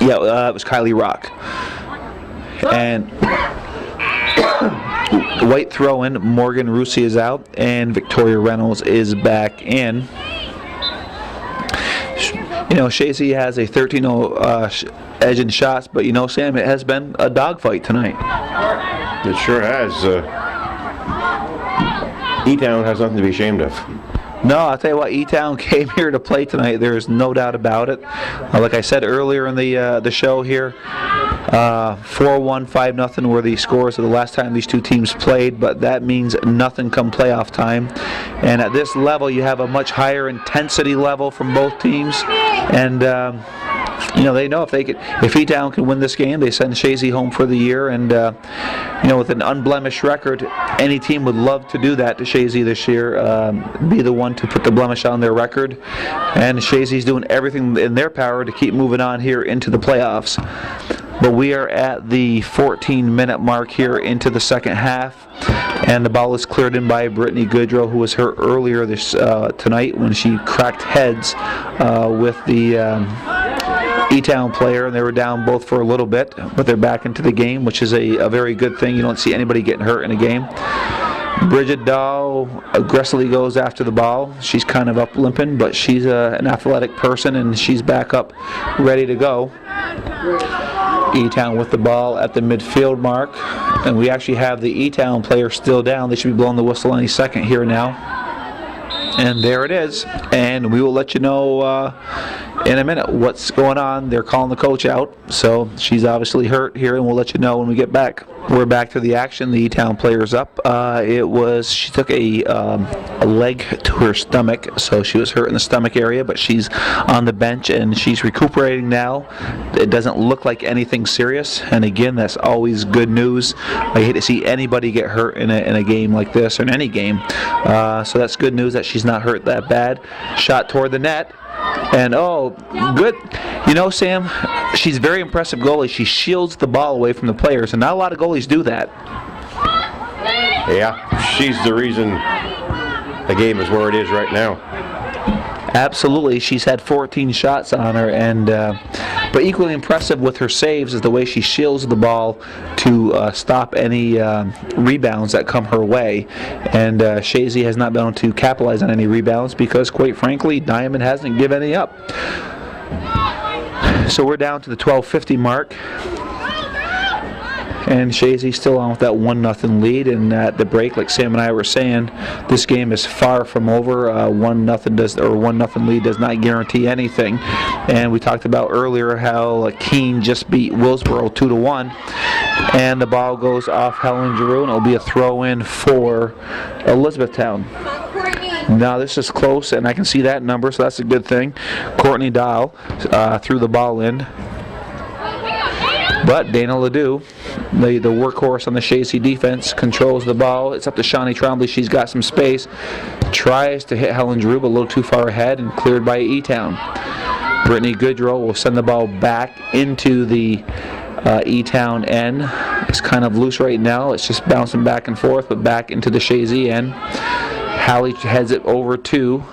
Yeah, it was Kylie Rock. And White throw-in. Morgan Russi is out, and Victoria Reynolds is back in. You know, Chazy has a 13-0 edge in shots, but you know, Sam, it has been a dogfight tonight. It sure has. E-Town has nothing to be ashamed of. No, I'll tell you what, E-Town came here to play tonight. There's no doubt about it. Like I said earlier in the show here, 4-1, 5-0 were the scores of the last time these two teams played, but that means nothing come playoff time. And at this level, you have a much higher intensity level from both teams. And you know, they know if E-Town can win this game, they send Chazy home for the year. And you know, with an unblemished record, any team would love to do that to Chazy this year, be the one to put the blemish on their record. And Chazy's doing everything in their power to keep moving on here into the playoffs. But we are at the 14-minute mark here into the second half, and the ball is cleared in by Brittany Goodrow, who was hurt earlier this tonight when she cracked heads with the E-Town player, and they were down both for a little bit, but they're back into the game, which is a very good thing. You don't see anybody getting hurt in a game. Bridget Dahl aggressively goes after the ball. She's kind of up limping, but she's an athletic person, and she's back up ready to go. E-Town with the ball at the midfield mark, and we actually have the E-Town player still down. They should be blowing the whistle any second here now. And there it is, and we will let you know in a minute what's going on. They're calling the coach out, so she's obviously hurt here, and we'll let you know when we get back. We're back to the action. The E-Town player's up. She took a leg to her stomach, so she was hurt in the stomach area, but she's on the bench and she's recuperating now. It doesn't look like anything serious, and again, that's always good news. I hate to see anybody get hurt in a game like this, or in any game. So that's good news that she's not hurt that bad. Shot toward the net. And oh, good. You know, Sam, she's a very impressive goalie. She shields the ball away from the players, and not a lot of goalies do that. Yeah, she's the reason the game is where it is right now. Absolutely. She's had 14 shots on her, and but equally impressive with her saves is the way she shields the ball to stop any rebounds that come her way. And Chazy has not been able to capitalize on any rebounds because, quite frankly, Diamond hasn't given any up. So we're down to the 12:50 mark. And Chazy still on with that 1-0 lead, and at the break, like Sam and I were saying, this game is far from over. 1-0 lead does not guarantee anything. And we talked about earlier how Keene just beat Willsboro 2-1, and the ball goes off Helen Giroux, and it'll be a throw-in for Elizabethtown. Now this is close, and I can see that number, so that's a good thing. Courtney Dahl threw the ball in. But Dana Ledoux, the workhorse on the Chazy defense, controls the ball. It's up to Shawnee Trombley. She's got some space. Tries to hit Helen Giroux, but a little too far ahead, and cleared by E-Town. Brittany Goodrow will send the ball back into the E-Town end. It's kind of loose right now. It's just bouncing back and forth, but back into the Chazy end. Hallie heads it over to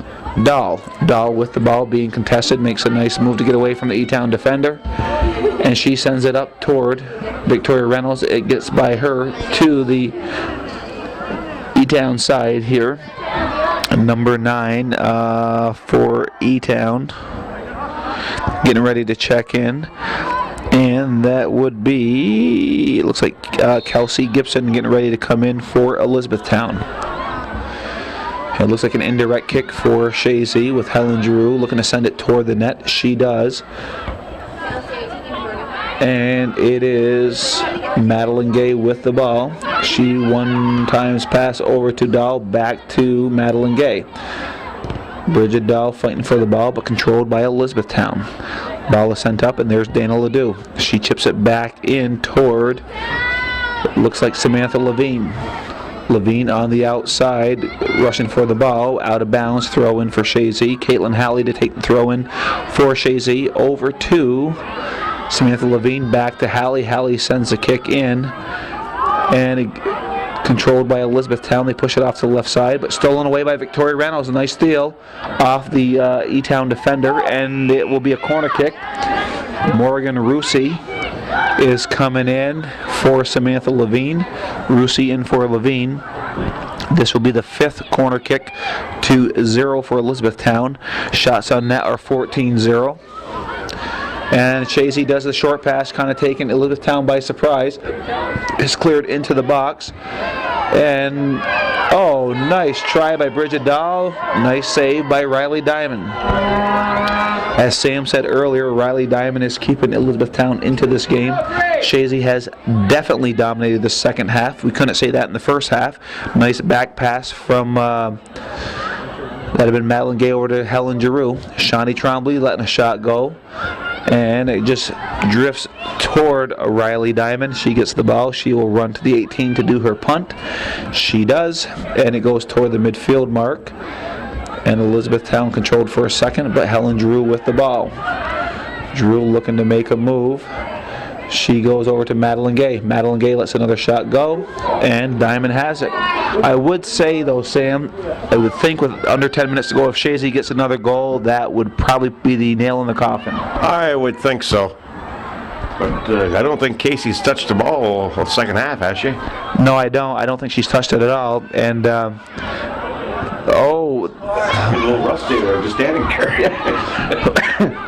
Dahl. Dahl with the ball being contested, makes a nice move to get away from the E-Town defender, and she sends it up toward Victoria Reynolds. It gets by her to the E-Town side here. Number 9 for E-Town, getting ready to check in, and that would be, it looks like Kelsey Gibson getting ready to come in for Elizabethtown. It looks like an indirect kick for Chazy with Helen Giroux looking to send it toward the net. She does. And it is Madeline Gay with the ball. She one times pass over to Dahl, back to Madeline Gay. Bridget Dahl fighting for the ball, but controlled by Elizabethtown. Ball is sent up, and there's Dana Ledoux. She chips it back in toward, looks like Samantha Levine. Levine on the outside, rushing for the ball, out of bounds, throw in for Chazy. Caitlin Hallie to take the throw in for Chazy, over to Samantha Levine, back to Hallie. Hallie sends a kick in, and controlled by Elizabethtown. They push it off to the left side, but stolen away by Victoria Reynolds. A nice steal off the E-Town defender, and it will be a corner kick. Morgan Russi is coming in for Samantha Levine. Rusi in for Levine. This will be the 5th corner kick to 0 for Elizabethtown. Shots on net are 14-0. And Chazy does the short pass, kind of taking Elizabethtown by surprise. It's cleared into the box. And, oh, nice try by Bridget Dahl. Nice save by Riley Diamond. As Sam said earlier, Riley Diamond is keeping Elizabethtown into this game. Chazy has definitely dominated the second half. We couldn't say that in the first half. Nice back pass from... that had been Madeline Gay over to Helen Giroux. Shawnee Trombley letting a shot go. And it just drifts toward Riley Diamond. She gets the ball. She will run to the 18 to do her punt. She does. And it goes toward the midfield mark. And Elizabethtown controlled for a second, but Helen Giroux with the ball. Giroux looking to make a move. She goes over to Madeline Gay. Madeline Gay lets another shot go, and Diamond has it. I would say, though, Sam, I would think with under 10 minutes to go, if Chazy gets another goal, that would probably be the nail in the coffin. I would think so. But I don't think Casey's touched the ball the second half, has she? No, I don't. I don't think she's touched it at all. And, a little rusty there, just standing there.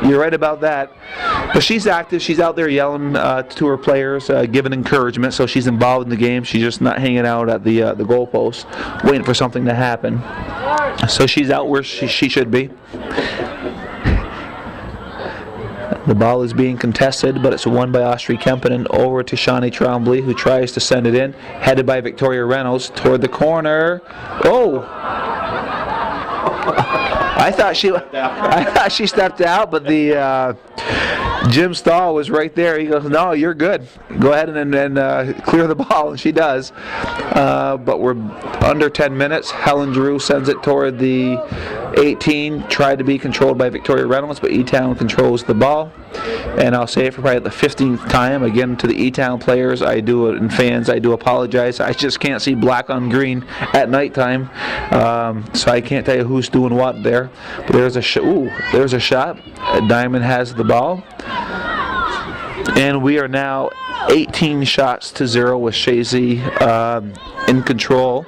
You're right about that. But she's active. She's out there yelling to her players, giving encouragement. So she's involved in the game. She's just not hanging out at the goalpost, waiting for something to happen. So she's out where she should be. The ball is being contested, but it's won by Austri Kempinen over to Shawnee Trombley, who tries to send it in, headed by Victoria Reynolds toward the corner. Oh! I thought she stepped out, but the Jim Stahl was right there. He goes, "No, you're good. Go ahead and clear the ball," and she does. But we're under 10 minutes. Helen Giroux sends it toward the 18. Tried to be controlled by Victoria Reynolds, but E-Town controls the ball. And I'll say it for probably the 15th time again to the E-Town players, and fans, I do apologize. I just can't see black on green at nighttime, so I can't tell you who's doing what there. But there's a shot. Diamond has the ball, and we are now 18 shots to 0 with Chazy in control.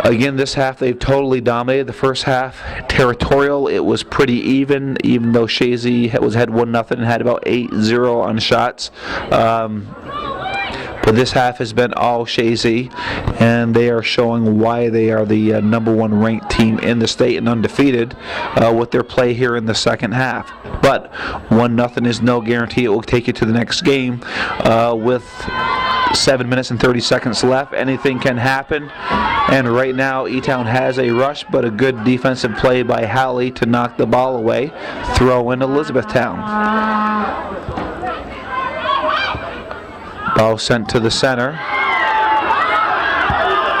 Again, this half they've totally dominated. The first half, territorial, it was pretty even though Chazy had 1-0 and had about 8-0 on shots. But this half has been all Chazy, and they are showing why they are the #1 ranked team in the state and undefeated with their play here in the second half. But 1-0 is no guarantee it will take you to the next game. With 7 minutes and 30 seconds left, anything can happen. And right now, E-Town has a rush, but a good defensive play by Hallie to knock the ball away. Throw in Elizabethtown. Ball sent to the center.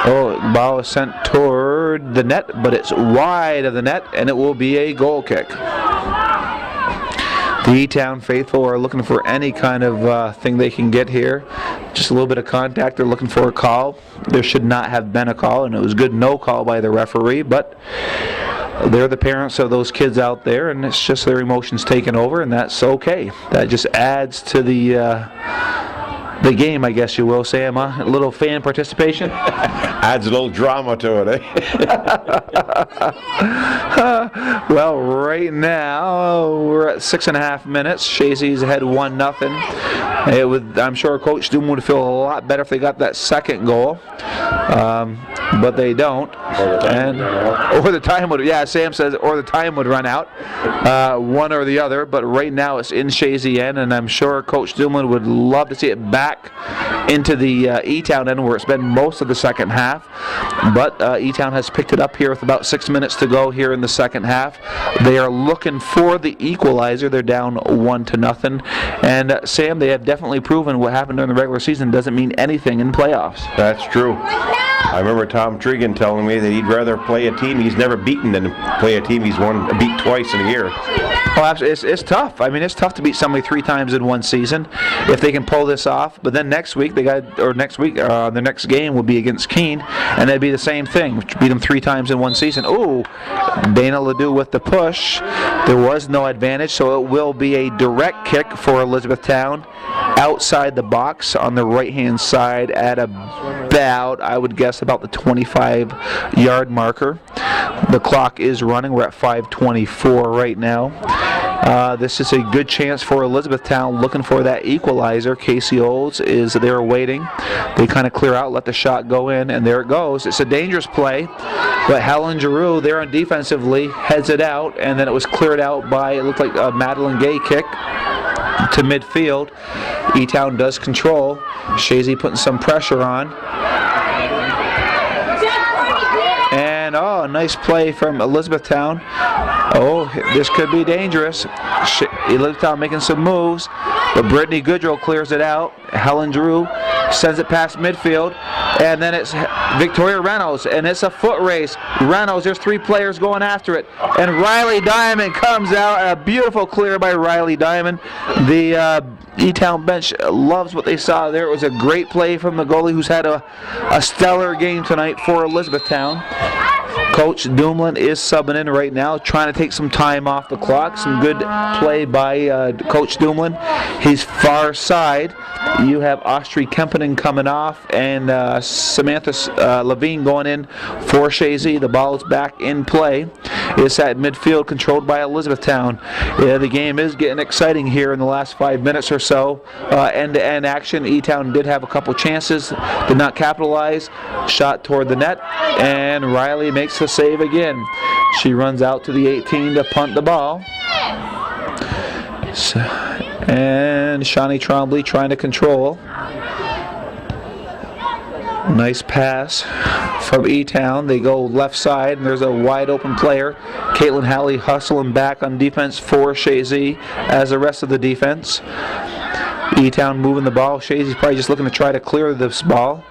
Oh, ball is sent toward the net, but it's wide of the net, and it will be a goal kick. The E-Town faithful are looking for any kind of thing they can get here. Just a little bit of contact. They're looking for a call. There should not have been a call, and it was good no call by the referee, but they're the parents of those kids out there, and it's just their emotions taking over, and that's okay. That just adds to the game, I guess you will, Sam. A little fan participation. Adds a little drama to it, eh? Well, right now we're at 6.5 minutes. Chazy's ahead 1-0. I'm sure Coach Doom would feel a lot better if they got that second goal, but they don't. Or the time would. Yeah, Sam says, or the time would run out. One or the other. But right now it's in Chazy end, and I'm sure Coach Doomlin would love to see it back into the E-Town end where it's been most of the second half. But E-Town has picked it up here with about 6 minutes to go here in the second half. They are looking for the equalizer. They're down 1-0. And Sam, they have definitely proven what happened during the regular season doesn't mean anything in playoffs. That's true. I remember Tom Tregan telling me that he'd rather play a team he's never beaten than play a team he's beat twice in a year. Oh, absolutely. It's tough. I mean, it's tough to beat somebody 3 times in one season if they can pull this off. But then next week, the next game will be against Keene, and that'd be the same thing. Beat them 3 times in one season. Ooh, Dana Ledoux with the push. There was no advantage, so it will be a direct kick for Elizabethtown outside the box on the right-hand side at about, I would guess, about the 25-yard marker. The clock is running. We're at 5:24 right now. This is a good chance for Elizabethtown looking for that equalizer. Casey Olds is there waiting. They kind of clear out, let the shot go in, and there it goes. It's a dangerous play, but Helen Giroux there on defensively heads it out, and then it was cleared out by, it looked like a Madeline Gay kick to midfield. E-Town does control. Chazy putting some pressure on. And oh, nice play from Elizabethtown. Oh, this could be dangerous. Elizabethtown making some moves, but Brittany Goodrow clears it out. Helen Drew sends it past midfield, and then it's Victoria Reynolds, and it's a foot race. Reynolds, there's 3 players going after it, and Riley Diamond comes out. A beautiful clear by Riley Diamond. The E-Town bench loves what they saw there. It was a great play from the goalie, who's had a stellar game tonight for Elizabethtown. Coach Dumoulin is subbing in right now, trying to take some time off the clock. Some good play by Coach Dumoulin. He's far side. You have Austri Kempinen coming off, and Samantha Levine going in for Chazy. The ball is back in play. It's at midfield, controlled by Elizabethtown. The game is getting exciting here in the last 5 minutes or so. End-to-end action. E-Town did have a couple chances, did not capitalize. Shot toward the net, and Riley makes the save again. She runs out to the 18 to punt the ball. And Shawnee Trombley trying to control. Nice pass from E-Town. They go left side, and there's a wide open player. Caitlin Halley hustling back on defense for Chazy as the rest of the defense. E-Town moving the ball. Chazy's probably just looking to try to clear this ball.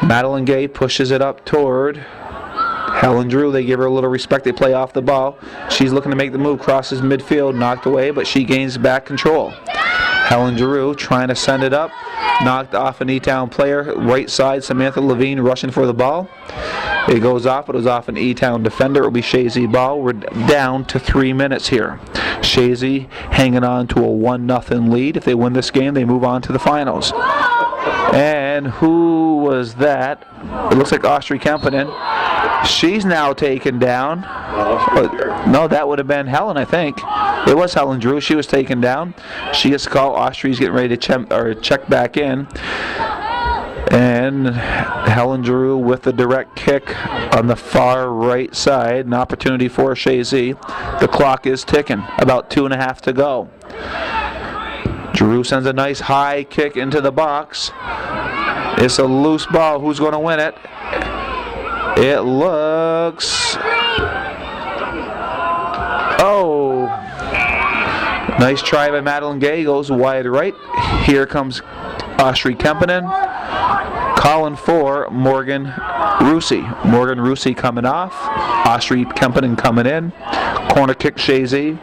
Madeline Gay pushes it up toward Helen Drew. They give her a little respect. They play off the ball. She's looking to make the move, crosses midfield, knocked away, but she gains back control. Helen Drew trying to send it up, knocked off an E-Town player. Right side, Samantha Levine rushing for the ball. It goes off, but it was off an E-Town defender. It will be Chazy ball. We're down to 3 minutes here. Chazy hanging on to a 1-0 lead. If they win this game, they move on to the finals. And who was that? It looks like Austri Kempinen. She's now taken down. No, that would have been Helen, I think. It was Helen Drew. She was taken down. She gets a call. Austri's getting ready to check back in. And Helen Drew with the direct kick on the far right side. An opportunity for Chazy. The clock is ticking. About 2.5 to go. Drew sends a nice high kick into the box. It's a loose ball. Who's going to win it? It looks... Oh! Nice try by Madeline Gay. Goes wide right. Here comes Austri Kempinen. Calling for Morgan Rusi. Morgan Rusi coming off. Austri Kempinen coming in. Corner kick Chazy.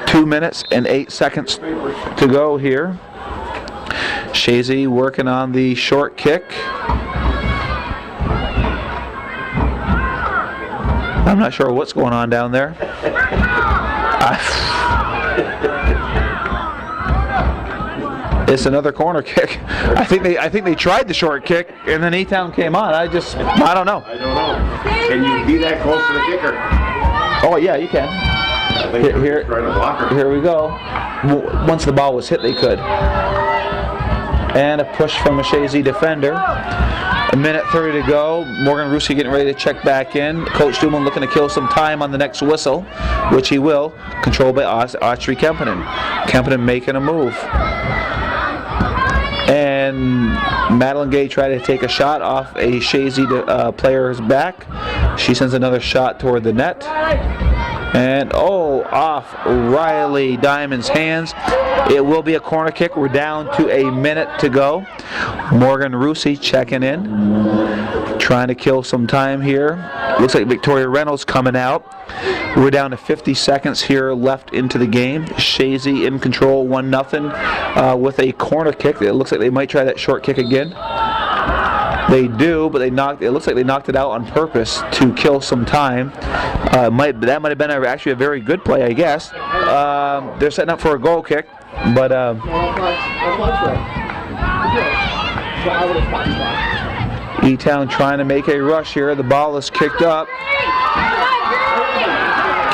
2 minutes and 8 seconds to go here. Chazy working on the short kick. I'm not sure what's going on down there. It's another corner kick. I think they tried the short kick, and then E-Town came on. I don't know. I don't know. Can you be that close to the kicker? Oh yeah, you can. I think they're trying to block her. Here we go. Once the ball was hit, they could. And a push from a Chazy defender. 1:30 to go. Morgan Rusi getting ready to check back in. Coach Dumoulin looking to kill some time on the next whistle, which he will. Controlled by Austri Kempinen. Kempinen making a move. And Madeline Gay tried to take a shot off a Chazy player's back. She sends another shot toward the net. And off Riley Diamond's hands. It will be a corner kick. We're down to 1 minute to go. Morgan Rusi checking in, trying to kill some time here. Looks like Victoria Reynolds coming out. We're down to 50 seconds here left into the game. Chazy in control, 1-0 with a corner kick. It looks like they might try that short kick again. They do, but it looks like they knocked it out on purpose to kill some time. That might have been actually a very good play, I guess. They're setting up for a goal kick, but So I would have stopped. E-Town trying to make a rush here. The ball is kicked up.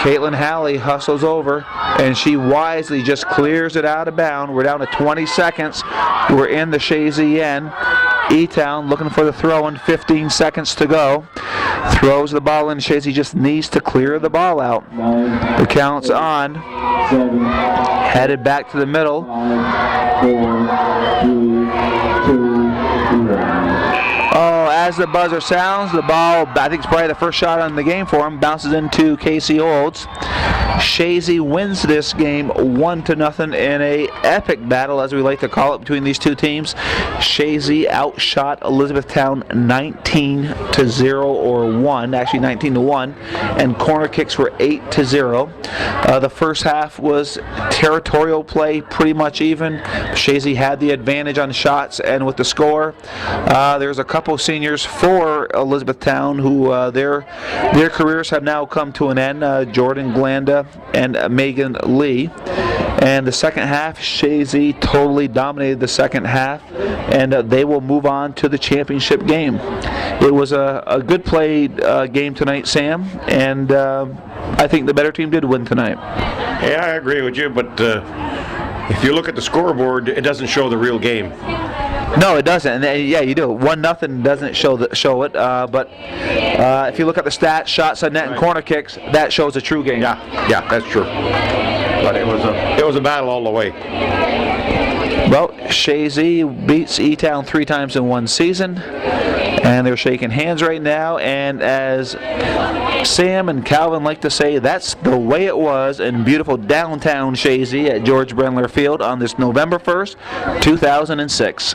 Caitlin Halley hustles over, and she wisely just clears it out of bounds. We're down to 20 seconds. We're in the Chazy end. E-Town looking for the throw in, 15 seconds to go. Throws the ball in. Chazy just needs to clear the ball out. The count's on. 7, Headed back to the middle. 5, 4, 3, 2, 1. Oh, as the buzzer sounds, the ball, I think it's probably the first shot on the game for him, bounces into Casey Olds. Chazy wins this game 1-0 in a epic battle, as we like to call it, between these two teams. Chazy outshot Elizabethtown 19-0 or 1, actually 19-1, and corner kicks were 8-0. The first half was territorial play, pretty much even. Chazy had the advantage on shots and with the score. There's a couple seniors for Elizabethtown who their careers have now come to an end. Jordan Glanda and Megan Lee. And the second half, Chazy totally dominated the second half, and they will move on to the championship game. It was a good played game tonight, Sam, and I think the better team did win tonight. Yeah, I agree with you, but if you look at the scoreboard, it doesn't show the real game. No, it doesn't. And yeah, you do. 1-0 doesn't show it. But if you look at the stats, shots on net and corner kicks, that shows a true game. Yeah, that's true. But it was a battle all the way. Well, Chazy beats E-Town 3 times in one season, and they're shaking hands right now. And as Sam and Calvin like to say, that's the way it was in beautiful downtown Chazy at George Brendler Field on this November 1st, 2006.